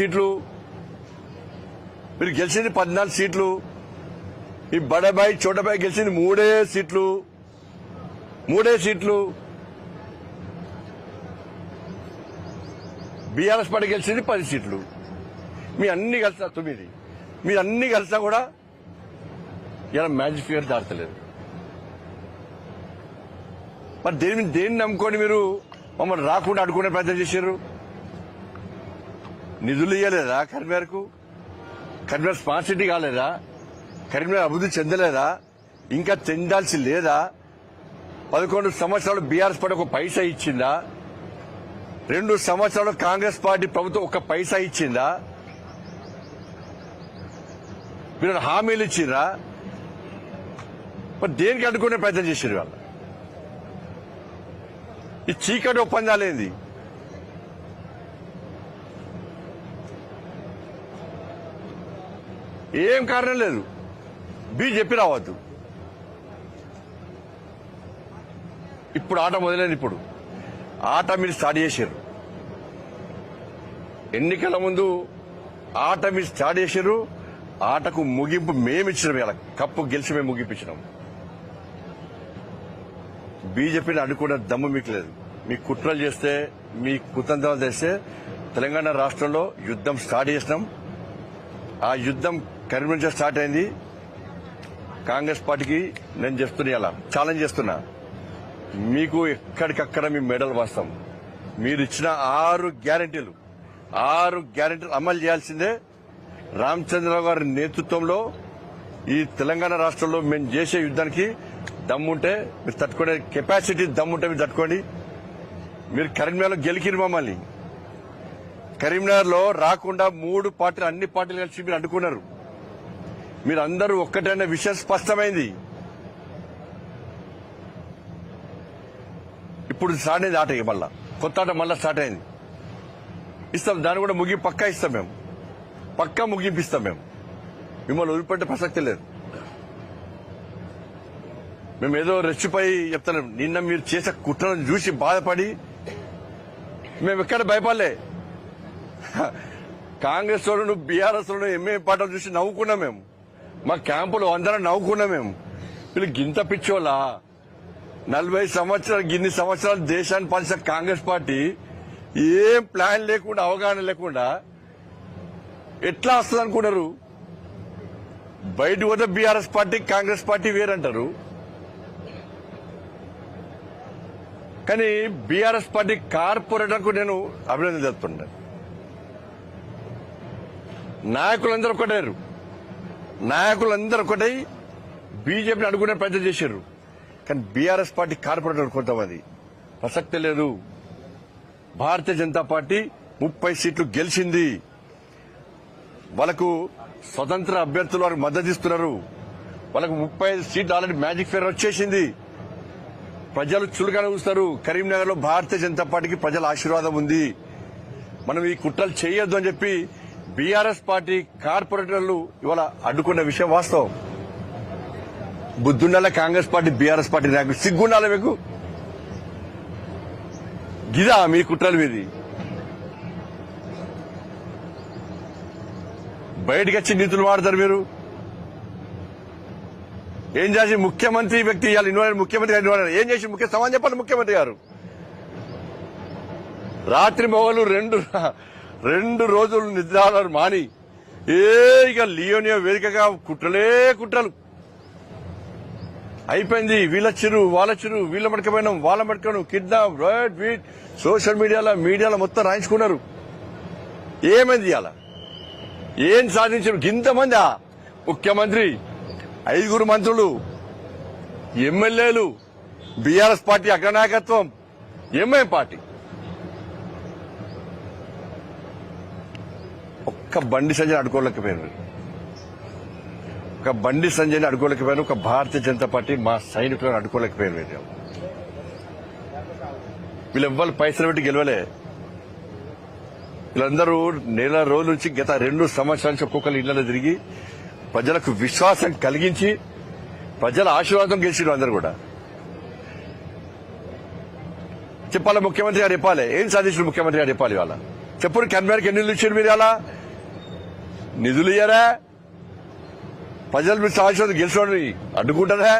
సీట్లు. ఈ బడబాయి చోటబాయి గెలిచింది 3 సీట్లు. బీఆర్ఎస్ పార్టీ గెలిచింది 10 సీట్లు. మీ అన్ని కలిసినా 9. మీరు అన్ని కలిసినా కూడా ఇలా మ్యాజిక్ ఫిగర్ దాటలేదు. మరి దేన్ని నమ్ముకొని మీరు మమ్మల్ని రాకుండా అడ్డుకునే ప్రయత్నం చేశారు? నిధులు ఇవ్వలేదా కరీంనగర్కు? కరీంనగర్ స్మార్ట్ సిటీ కాలేదా? కరీంనగర్ అభివృద్ధి చెందలేదా? ఇంకా చెందాల్సి లేదా? 11 సంవత్సరాలు బీఆర్ఎస్ పార్టీ 1 పైసా ఇచ్చిందా? 2 సంవత్సరాలు కాంగ్రెస్ పార్టీ ప్రభుత్వం 1 పైసా ఇచ్చిందా? మీరు హామీలు ఇచ్చిరా? మరి దేనికి అడ్డుకునే ప్రయత్నం చేశారు వాళ్ళు? ఈ చీకటి ఒప్పందాలేంది? ఏం కారణం లేదు. చెప్పి రావద్దు. ఇప్పుడు ఆట మొదలైంది. ఇప్పుడు ఆట మీరు స్టార్ట్ చేశారు. ఎన్నికల ముందు ఆట మీరు స్టార్ట్ చేశారు. ఆటకు ముగింపు మేమిచ్చినాం. ఇలా కప్పు గెలిచి మేము ముగింపించినాం. బీజేపీని అడ్డుకునే దమ్ము మీకు లేదు. మీ కుట్రలు చేస్తే, మీ కుతంత్రాలు చేస్తే తెలంగాణ రాష్ట్రంలో యుద్ధం స్టార్ట్ చేసినాం. ఆ యుద్ధం కరీంనగర్ నుంచి స్టార్ట్ అయింది. కాంగ్రెస్ పార్టీకి నేను చెప్తున్నా, ఇలా ఛాలెంజ్ చేస్తున్నా, మీకు ఎక్కడికక్కడ మీ మెడల్ వాస్తాం. మీరు ఇచ్చిన 6 గ్యారెంటీలు అమలు చేయాల్సిందే. రామచంద్రరావు గారి నేతృత్వంలో ఈ తెలంగాణ రాష్ట్రంలో మేము చేసే యుద్ధానికి దమ్ముంటే మీరు తట్టుకునే కెపాసిటీ దమ్ముంటే మీరు తట్టుకోండి. మీరు కరీంనగర్లో గెలికిరు మమ్మల్ని. కరీంనగర్లో రాకుండా 3 పార్టీలు, అన్ని పార్టీలు కలిసి మీరు అడ్డుకున్నారు. మీరు అందరూ ఒక్కటైన విషయం స్పష్టమైంది. ఇప్పుడు స్టార్ట్ అయింది ఆట. మళ్ళా కొత్త ఆట మళ్ళా స్టార్ట్ అయింది. ఇస్తాం, దాన్ని కూడా పక్కా ఇస్తాం. మేము పక్కా ముగింపిస్తాం. మేము మిమ్మల్ని వదిలిపెట్టే ప్రసక్తి లేదు. మేము ఏదో రెచ్చిపోయి చెప్తాను. నిన్న మీరు చేసే కుట్రను చూసి బాధపడి మేము ఎక్కడ భయపడలే. కాంగ్రెస్ వాళ్ళు, బీఆర్ఎస్ వాళ్ళు, ఎంఏ పార్టీలు చూసి నవ్వుకున్నాం. మేము మా క్యాంపులో అందరం నవ్వుకున్నాం. మేము వీళ్ళు గింత పిచ్చోళ్ళ 40 సంవత్సరాలు, గిన్ని సంవత్సరాలు దేశాన్ని పాలించిన కాంగ్రెస్ పార్టీ ఏం ప్లాన్ లేకుండా, అవగాహన లేకుండా ఎట్లా వస్తుంది అనుకున్నారు? బయట పోతే బీఆర్ఎస్ పార్టీ, కాంగ్రెస్ పార్టీ వేరంటారు. కానీ బీఆర్ఎస్ పార్టీ కార్పొరేటర్కు నేను అభినందన తెలుపుతున్నాను. నాయకులందరూ ఒకటై బీజేపీని అడుగునే ప్రయత్నం చేశారు. కానీ బీఆర్ఎస్ పార్టీ కార్పొరేటర్ కొంతమంది ప్రసక్తి లేదు. భారతీయ జనతా పార్టీ 30 సీట్లు గెలిచింది. వాళ్ళకు స్వతంత్ర అభ్యర్థులు వారికి మద్దతు ఇస్తున్నారు. వాళ్ళకు 35 సీట్లు ఆల్రెడీ మ్యాజిక్ ఫిగర్ వచ్చేసింది. ప్రజలు చులుగానే చూస్తారు. కరీంనగర్ లో భారతీయ జనతా పార్టీకి ప్రజల ఆశీర్వాదం ఉంది. మనం ఈ కుట్రలు చేయొద్దు అని చెప్పి బీఆర్ఎస్ పార్టీ కార్పొరేటర్లు ఇవాళ అడ్డుకున్న విషయం వాస్తవం. బుద్ధుండాల కాంగ్రెస్ పార్టీ, బీఆర్ఎస్ పార్టీ నాయకులు సిగ్గుండాలి మీకు. గిదా మీ కుట్రలు మీది? బయటకు వచ్చి నీతులు వాడతారు మీరు. ఏం చేసి ముఖ్యమంత్రి వ్యక్తి ఇవాళ ఇన్వాల్వ్, ముఖ్యమంత్రి గారు ఇన్వాల్వ్ ఏం చేసి ముఖ్య సమాధానం చెప్పాలి. ముఖ్యమంత్రి గారు రాత్రి మొగలు 2 రోజులు నిద్రాలు మాని ఇక లియోనియో వేదికగా కుట్రలు అయిపోయింది. వీళ్ళొచ్చిరు, వాళ్ళొచ్చిరు, వీళ్ళ మడకపోయినాం, వాళ్ళ మడకపోయినాం, కిడ్నాప్, రైట్, వీట్, సోషల్ మీడియాలో మొత్తం రాయించుకున్నారు. ఏమైంది ఇవాళ? ఏం సాధించారు? ఇంతమంది ముఖ్యమంత్రి, 5 మంత్రులు, ఎమ్మెల్యేలు, బీఆర్ఎస్ పార్టీ అగ్రనాయకత్వం, ఎంఐఎం పార్టీ. ఒక్క బండి సంజయ్ అడ్డుకోలేకపోయారు. ఒక భారతీయ జనతా పార్టీ మా సైనికులను అడ్డుకోలేకపోయారు. వీళ్ళెవ్వరు పైసలు పెట్టి గెలవలే. వీళ్ళందరూ నెల రోజుల నుంచి గత 2 సంవత్సరాల నుంచి ఒక్కొక్కరు ఇళ్లలో తిరిగి ప్రజలకు విశ్వాసం కలిగించి ప్రజల ఆశీర్వాదం గెలిచిన అందరూ కూడా చెప్పాలి. ముఖ్యమంత్రి గారు చెప్పాలి ఏం సాధించిన ముఖ్యమంత్రి గారు చెప్పాలి. వాళ్ళ చెప్పుడు కన్వీనర్కి ఎన్ని నిధులు ఇచ్చారు మీరు? అలా నిధులు ఇయ్యారా? ప్రజలు మీరు ఆశీర్వాదం గెలిచిన అడ్డుకుంటారా?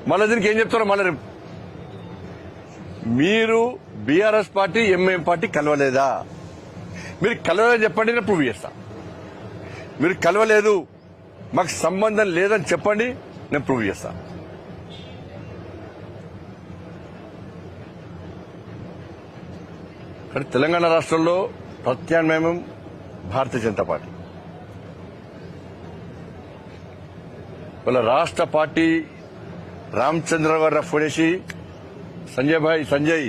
మళ్ళీ దీనికి ఏం చెప్తారో మళ్ళీ మీరు బీఆర్ఎస్ పార్టీ ఎంఐఎం పార్టీ కలవలేదా? మీరు కలవలేదని చెప్పండి, నేను ప్రూవ్ చేస్తా. మీరు కలవలేదు, మాకు సంబంధం లేదని చెప్పండి, నేను ప్రూవ్ చేస్తా. కానీ తెలంగాణ రాష్ట్రంలో ప్రత్యామ్నాయం భారతీయ జనతా పార్టీ. వాళ్ళ రాష్ట్ర పార్టీ రామచంద్ర గారు ఫోన్ చేసి, సంజయ్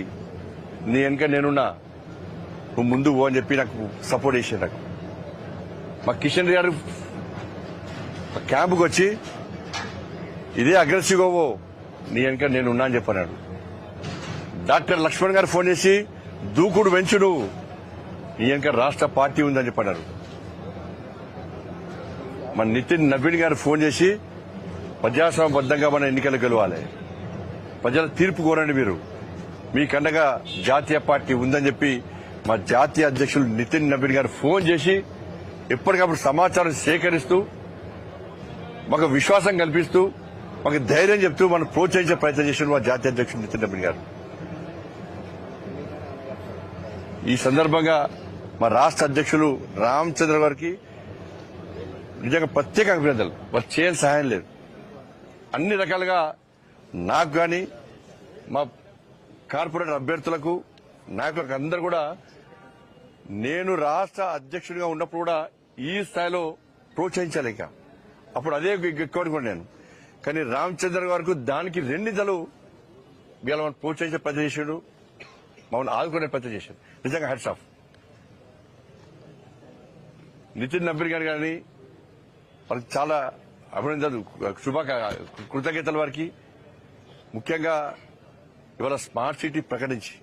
నీ వెనక నేనున్నా, నువ్వు ముందు పో అని చెప్పి నాకు సపోర్ట్ చేశారు. నాకు మా కిషన్ రెడ్డి గారు క్యాంపుకి వచ్చి ఇదే అగ్రెసివ్గా పో, నీ వెనక నేనున్నా అని చెప్పన్నాడు. డాక్టర్ లక్ష్మణ్ గారు ఫోన్ చేసి దూకుడు వెంచుడు, నీ వెనక రాష్ట్ర పార్టీ ఉందని చెప్పన్నారు. మన నితిన్ నవీన్ గారు ఫోన్ చేసి ప్రజాస్వామ్యబద్దంగా మన ఎన్నికలు గెలవాలి, ప్రజల తీర్పు కోరండి, మీరు మీకండగా జాతీయ పార్టీ ఉందని చెప్పి మా జాతీయ అధ్యక్షులు నితిన్ నవీన్ గారు ఫోన్ చేసి ఎప్పటికప్పుడు సమాచారం సేకరిస్తూ మాకు విశ్వాసం కల్పిస్తూ మాకు ధైర్యం చెప్తూ మనం ప్రోత్సహించే ప్రయత్నం చేసిన మా జాతీయ అధ్యక్షులు నితిన్ నవీన్ గారు. ఈ సందర్భంగా మా రాష్ట్ర అధ్యక్షులు రామచంద్ర గారికి నిజంగా ప్రత్యేక అభినందనలు. వారు చేయాల్సిన సహాయం లేదు. అన్ని రకాలుగా నాకు గాని మా కార్పొరేటర్ అభ్యర్థులకు నాయకులకు అందరూ కూడా నేను రాష్ట్ర అధ్యక్షుడిగా ఉన్నప్పుడు కూడా ఈ స్థాయిలో ప్రోత్సహించలేక అప్పుడు అదే ఎక్కువ నేను. కానీ రామచంద్ర గారికి దానికి రెండింతలు వీళ్ళ మనం ప్రోత్సహించే ప్రయత్నం చేశాడు, మమ్మల్ని ఆదుకునే ప్రయత్నం చేశాడు. నిజంగా హ్యాట్స్ ఆఫ్. నితిన్ నవీన్ గారు కానీ వాళ్ళకి చాలా అభినందనలు, కృతజ్ఞతలు వారికి. ముఖ్యంగా ఇవాళ స్మార్ట్ సిటీ ప్రకటించి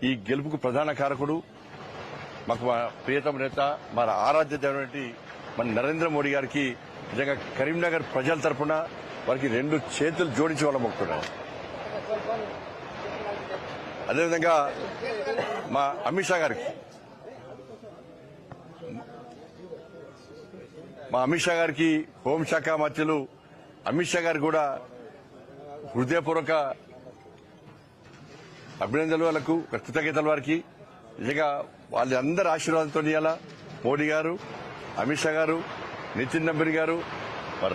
ఈ గెలుపుకు ప్రధాన కారకుడు మాకు మా ప్రియతమ నేత, మా ఆరాధ్య దైవం మన నరేంద్ర మోడీ గారికి నిజంగా కరీంనగర్ ప్రజల తరఫున వారికి 2 చేతులు జోడించి వాళ్ళ మొక్కుతున్నారు. అదేవిధంగా మా అమిత్ షా గారికి హోంశాఖ మంత్రులు అమిత్ షా గారికి కూడా హృదయపూర్వక అభినందనలు, వాళ్ళకు కృతజ్ఞతలు వారికి. నిజంగా వాళ్ళందరి ఆశీర్వాదంతో ఇవాళ మోడీ గారు, అమిత్ షా గారు, నితిన్ నవీన్ గారు,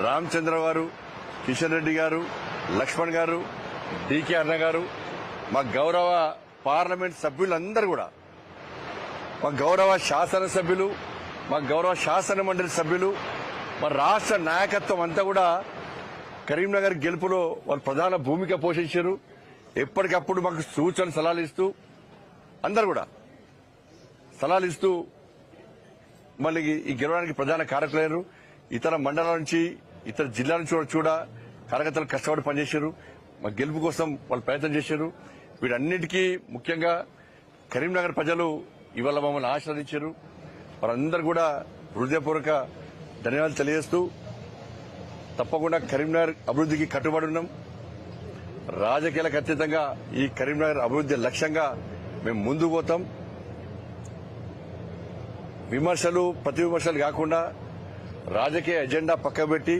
రామచంద్ర గారు, కిషన్ రెడ్డి గారు, లక్ష్మణ్ గారు, డీకే అన్న గారు, మా గౌరవ పార్లమెంట్ సభ్యులందరూ కూడా, మా గౌరవ శాసనసభ్యులు, మా గౌరవ శాసన మండలి సభ్యులు, మా రాష్ట్ర నాయకత్వం అంతా కూడా కరీంనగర్ గెలుపులో వాళ్ళు ప్రధాన భూమిక పోషించారు. ఎప్పటికప్పుడు మాకు సూచన సలహాలు ఇస్తూ అందరు కూడా సలహాలు ఇస్తూ మళ్ళీ ఈ గెలవడానికి ప్రధాన కారకులయ్యారు. ఇతర మండలాల నుంచి, ఇతర జిల్లాల నుంచి కూడా కార్యకర్తలు కష్టపడి పనిచేశారు. మా గెలుపు కోసం వాళ్ళు ప్రయత్నం చేశారు. వీటన్నిటికీ ముఖ్యంగా కరీంనగర్ ప్రజలు ఇవాళ మమ్మల్ని ఆశీర్వదించారు. వారందరూ కూడా హృదయపూర్వక ధన్యవాదాలు తెలియజేస్తూ తప్పకుండా కరీంనగర్ అభివృద్ధికి కట్టుబడి ఉన్నాం. రాజకీయాలకు అతీతంగా ఈ కరీంనగర్ అభివృద్ధి లక్ష్యంగా మేము ముందుకు పోతాం. విమర్శలు, ప్రతి విమర్శలు కాకుండా రాజకీయ ఎజెండా పక్కబెట్టి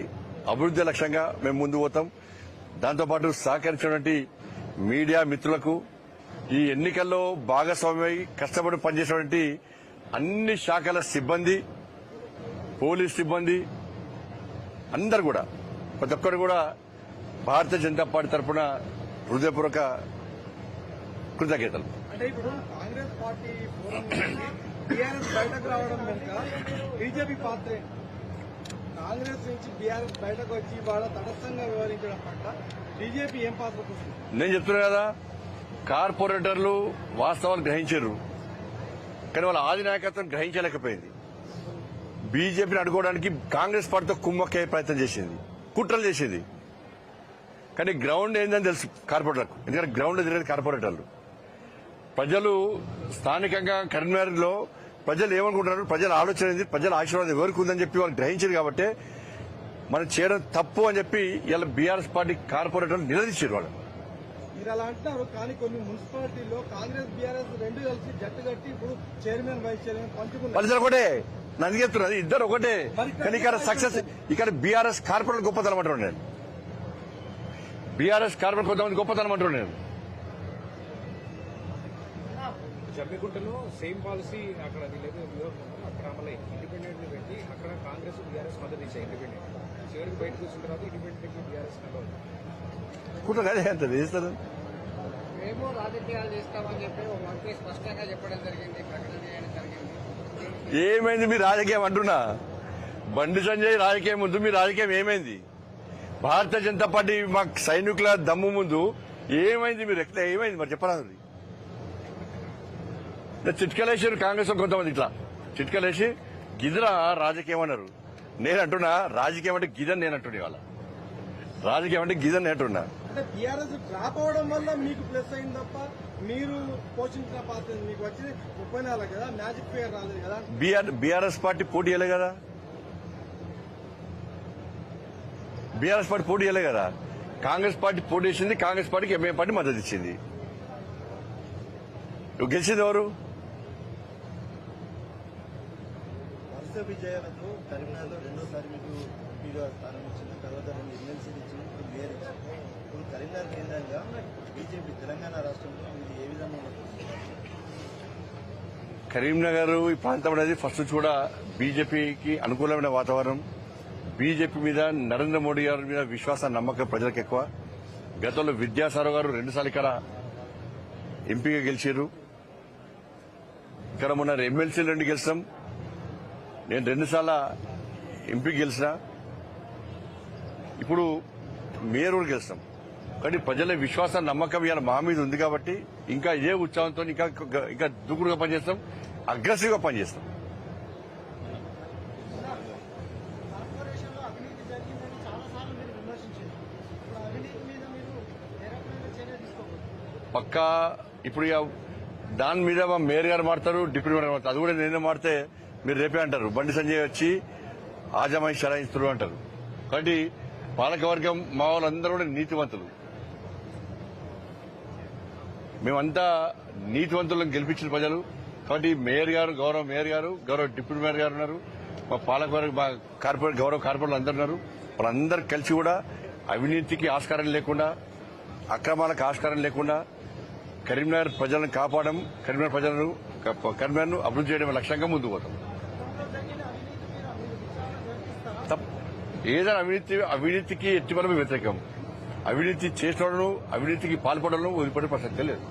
అభివృద్ధి లక్ష్యంగా మేము ముందుకు పోతాం. దాంతోపాటు సహకరించినటువంటి మీడియా మిత్రులకు, ఈ ఎన్నికల్లో భాగస్వామ్యమై కష్టపడి పనిచేసినటువంటి అన్ని శాఖల సిబ్బంది, పోలీస్ సిబ్బంది అందరు కూడా, ప్రతి ఒక్కరు కూడా భారతీయ జనతా పార్టీ తరఫున హృదయపూర్వక కృతజ్ఞతలు. అంటే ఇప్పుడు కాంగ్రెస్ పార్టీ బీఆర్ఎస్ బయటకు రావడం వెనుక బీజేపీ పాత్ర, కాంగ్రెస్ నుంచి బీఆర్ఎస్ బయటకు వచ్చి వాళ్ళ తటస్థంగా వ్యవహరించడం పట్ల బీజేపీ ఏం పాత్ర పోస్తుంది? నేను చెప్తున్నా కదా, కార్పొరేటర్లు వాస్తవాలు గ్రహించారు, కానీ వాళ్ళ ఆది నాయకత్వం గ్రహించలేకపోయింది. బీజేపీని అడ్డుకోవడానికి కాంగ్రెస్ పార్టీతో కుమ్మక్కే ప్రయత్నం చేసింది, కుట్రలు చేసింది. కానీ గ్రౌండ్ ఏందని తెలుసు కార్పొరేటర్లకు, ఎందుకంటే గ్రౌండ్ తిరిగేది కార్పొరేటర్లు. ప్రజలు స్థానికంగా కరీంనగర్ లో ప్రజలు ఏమనుకుంటున్నారు, ప్రజల ఆలోచన ఏంది, ప్రజల ఆశీర్వాదం ఎవరికి ఉందని చెప్పి వాళ్ళు గ్రహించారు. కాబట్టి మనం చేయడం తప్పు అని చెప్పి ఇలా బీఆర్ఎస్ పార్టీ కార్పొరేటర్లు నిలదీశారు. వాళ్ళు మీరు అలా అంటున్నారు, కానీ కొన్ని మున్సిపాలిటీల్లో కాంగ్రెస్ బీఆర్ఎస్ రెండు కలిసి జట్టు కట్టి ఇప్పుడు చైర్మన్, వైస్ చైర్మన్ పంచుకున్నారు. వాళ్ళిద్దరు ఒకటే, నన్ను చెప్తున్నది ఇద్దరు ఒకటే. కానీ ఇక్కడ సక్సెస్, ఇక్కడ బీఆర్ఎస్ కార్పొరేటర్ గొప్పతనం అంటున్నాను నేను. బీఆర్ఎస్ కార్పొరేట్ కొంతమంది గొప్పతనం అంటున్నాను నేను. జమ్మిగుంటలో సేమ్ పాలసీ అక్కడ వీళ్ళేదో అక్కడ అమలైంది. ఇండిపెండెంట్ పెట్టి అక్కడ కాంగ్రెస్ బీఆర్ఎస్ మద్దతు ఇచ్చాయి. ఇండిపెండెంట్ చివరికి బయటకు వచ్చిన తర్వాత ఇండిపెండెంట్ బీఆర్ఎస్ కుట్ర కదా ఎంత చేస్తారు. మేము రాజకీయాలు చేస్తామని చెప్పి ఒక మంత్రి స్పష్టంగా చెప్పడం జరిగింది, ప్రకటన చేయడం జరిగింది. ఏమైంది మీ రాజకీయం అంటున్నా? బండి సంజయ్ రాజకీయం ముందు మీ రాజకీయం ఏమైంది? భారతీయ జనతా పార్టీ మా సైనికుల దమ్ము ముందు ఏమైంది? మీరు ఎక్కడ ఏమైంది మరి చెప్పరాదు. చిట్కలేసారు కాంగ్రెస్ కొంతమంది ఇట్లా చిట్కలేసి గిదరా రాజకీయం అన్నారు. నేను అంటున్నా రాజకీయం అంటే గిదని నేను అంటున్నా. ఇవాళ రాజకీయం అంటే గిదని నేను అంటున్నా. అంటే బీఆర్ఎస్ డ్రాప్ అవడం వల్ల మీకు ప్లస్ అయింది తప్ప మీరు పోషించిన పాత్ర మీకు వచ్చింది 34 కదా, మ్యాజిక్ ఫిగర్ రాలేదు కదా. బీఆర్ఎస్ పార్టీ పోటీ చేయలే కదా. బీఆర్ఎస్ పార్టీ పోటీ చేయలే కదా. కాంగ్రెస్ పార్టీ పోటీ చేసింది. కాంగ్రెస్ పార్టీకి ఎంఐఎం పార్టీ మద్దతు ఇచ్చింది. గెలిచింది ఎవరు? వరుస విజయాలతో కరీంనగర్లో రెండోసారి మీకు ఎంపీగా స్థానం ఇచ్చింది, తర్వాత 2 ఎమ్మెల్సీలు ఇచ్చింది, ఇప్పుడు మేయర్ ఇచ్చింది. ఇప్పుడు కరీంనగర్ కేంద్రంగా బీజేపీ తెలంగాణ రాష్ట్రంలో మీరు ఏ విధంగా ఉండదు? కరీంనగర్ ఈ ప్రాంతం అనేది ఫస్ట్ నుంచి కూడా బీజేపీకి అనుకూలమైన వాతావరణం. బీజేపీ మీద నరేంద్ర మోడీ గారి మీద విశ్వాసం నమ్మకం ప్రజలకు ఎక్కువ. గతంలో విద్యాసాగర్ గారు 2 సార్లు ఇక్కడ ఎంపీగా గెలిచారు. ఇక్కడ మొన్న ఎమ్మెల్సీలు 2 గెలిచాం. నేను 2 సార్లు ఎంపీ గెలిచిన. ఇప్పుడు మేయర్ కూడా గెలిచాం. కానీ ప్రజల విశ్వాసం నమ్మకం ఇవాళ మా మీద ఉంది కాబట్టి ఇంకా ఇదే ఉత్సాహంతో ఇంకా దూకుడుగా పనిచేస్తాం, అగ్రెసివ్ గా పనిచేస్తాం. కార్పొరేషన్లో అవినీతి జరిగిందని చాలా సార్లు మీరు విమర్శించారు. ఇప్పుడు అవినీతి మీద మీరు ఏ రకమైన చర్య తీసుకోకూడదు? పక్కా ఇప్పుడు ఇక దాని మీద మా మేయర్ గారు మాడతారు, డిప్యూటీ మేయర్ మాడతారు. అది కూడా నేనే మాడితే మీరు రేపే అంటారు బండి సంజయ్ వచ్చి ఆజమాయి షరాయిస్తున్నారు అంటారు. కాబట్టి పాలకవర్గం మా వాళ్ళందరూ కూడా నీతివంతులు. మేమంతా నీతివంతులను గెలిపించిన ప్రజలు. కాబట్టి మేయర్ గారు, గౌరవ మేయర్ గారు, గౌరవ డిప్యూటీ మేయర్ గారు ఉన్నారు, మా పాలకవర్గం, మా కార్పొరేట్ గౌరవ కార్పొరేటర్లు అందరు ఉన్నారు. వాళ్ళందరూ కలిసి కూడా అవినీతికి ఆస్కారం లేకుండా, అక్రమాలకు ఆస్కారం లేకుండా కరీంనగర్ ప్రజలను కాపాడడం, కరీంనగర్ను అభివృద్ధి చేయడం లక్ష్యంగా ముందుకు పోతాం. ఏదైనా అవినీతికి ఎట్టి మనం వ్యతిరేకం. అవినీతి చేసిన అవినీతికి పాల్పడడం వదిలిపడే ప్రసక్తే లేదు.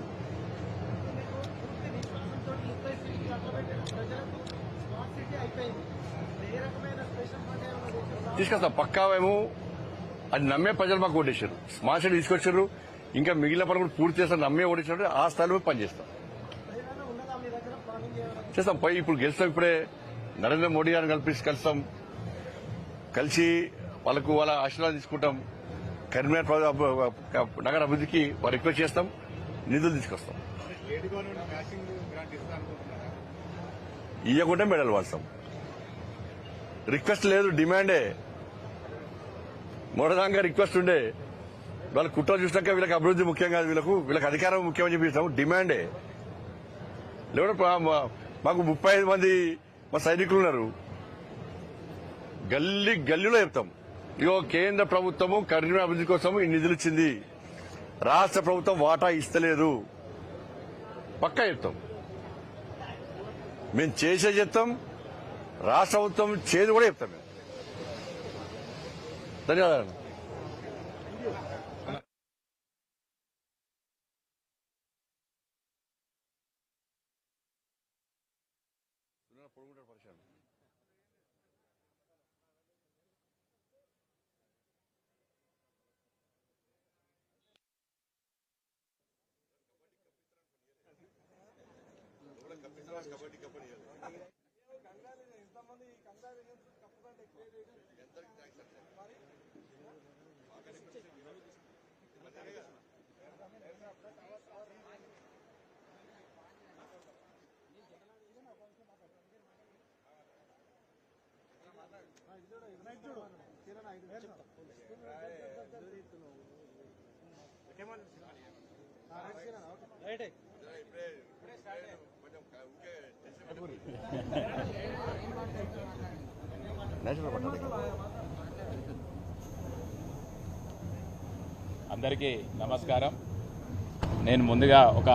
తీసుకొస్తాం పక్కా. మేము అది నమ్మే ప్రజలు మాకు ఓటేశారు. స్మార్ట్ సిటీ తీసుకొచ్చారు. ఇంకా మిగిలిన పనులు కూడా పూర్తి చేస్తాం. నమ్మే ఓటేసినట్టు ఆ స్థాయిలో పనిచేస్తాం, చేస్తాం. పై ఇప్పుడు గెలుస్తాం. ఇప్పుడే నరేంద్ర మోడీ గారిని కలుస్తాం. కలిసి వాళ్ళకు వాళ్ళ ఆశీర్వాదం తీసుకుంటాం. కరీంనగర్ నగర అభివృద్ధికి రిక్వెస్ట్ చేస్తాం, నిధులు తీసుకొస్తాం. ఇవ్వకుండా మెడల్ వాడతాం. రిక్వెస్ట్ లేదు, డిమాండే. మొదటిదాకా రిక్వెస్ట్ ఉండే. వాళ్ళ కుట్ర చూసినాక వీళ్ళకి అభివృద్ధి ముఖ్యం కాదు, వీళ్ళకి అధికారం ముఖ్యమని చెప్పిస్తాం. డిమాండే. లేకపోతే మాకు 35 మంది మా సైనికులు ఉన్నారు. గల్లీలో చెప్తాం, ఇగో కేంద్ర ప్రభుత్వము కరీంనగర్ అభివృద్ధి కోసం ఈ నిధులు ఇచ్చింది, రాష్ట్ర ప్రభుత్వం వాటా ఇస్తలేదు. పక్కా చెప్తాం. మేము చేసే చెప్తాం, రాష్ట్ర ప్రభుత్వం చేదు కూడా చెప్తాం. మేము ధన్యవాదాలు. అందరికీ నమస్కారం. నేను ముందుగా ఒక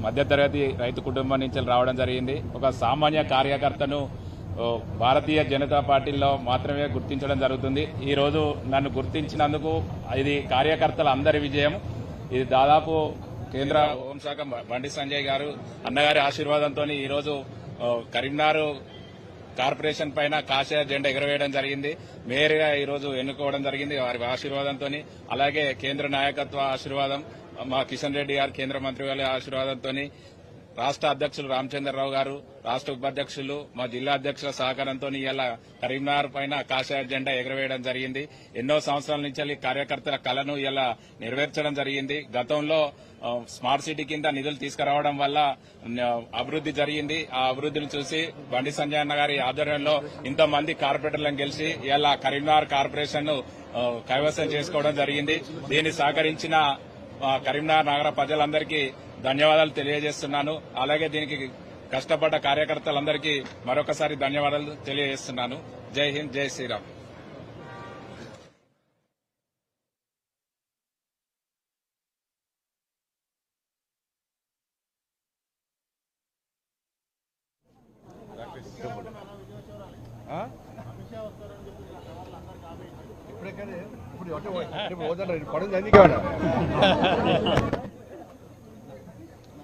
మధ్యతరగతి రైతు కుటుంబం నుంచి రావడం జరిగింది. ఒక సామాన్య కార్యకర్తను భారతీయ జనతా పార్టీలో మాత్రమే గుర్తించడం జరుగుతుంది. ఈ రోజు నన్ను గుర్తించినందుకు ఇది కార్యకర్తల అందరి విజయం. ఇది దాదాపు కేంద్ర హోంశాఖ బండి సంజయ్ గారు అన్నగారి ఆశీర్వాదంతో ఈరోజు కరీంనగర్ కార్పొరేషన్ పైన కాషాయ జెండా ఎగరవేయడం జరిగింది. మేయర్ గా ఈరోజు ఎన్నుకోవడం జరిగింది వారి ఆశీర్వాదంతో. అలాగే కేంద్ర నాయకత్వ ఆశీర్వాదం, మా కిషన్ రెడ్డి గారు కేంద్ర మంత్రి గారి ఆశీర్వాదంతో, రాష్ట్ర అధ్యక్షులు రామచంద్రరావు గారు, రాష్ట్ర ఉపాధ్యక్షులు, మా జిల్లా అధ్యక్షుల సహకారంతో ఇలా కరీంనగర్ పైన కాషాయ జెండా ఎగరవేయడం జరిగింది. ఎన్నో సంవత్సరాల నుంచి కార్యకర్తల కళను ఇలా నెరవేర్చడం జరిగింది. గతంలో స్మార్ట్ సిటీ కింద నిధులు తీసుకురావడం వల్ల అభివృద్ది జరిగింది. ఆ అభివృద్దిని చూసి బండి సంజయ్ అన్న గారి ఆధ్వర్యంలో ఇంతమంది కార్పొరేటర్లను గెలిచి ఇలా కరీంనగర్ కార్పొరేషన్ ను కైవసం చేసుకోవడం జరిగింది. దీన్ని సహకరించిన కరీంనగర్ నగర ప్రజలందరికీ ధన్యవాదాలు తెలియజేస్తున్నాను. అలాగే దీనికి కష్టపడ్డ కార్యకర్తలందరికీ మరొకసారి ధన్యవాదాలు తెలియజేస్తున్నాను. జై హింద్, జై శ్రీరామ్. ఇప్పుడు పడుతుంది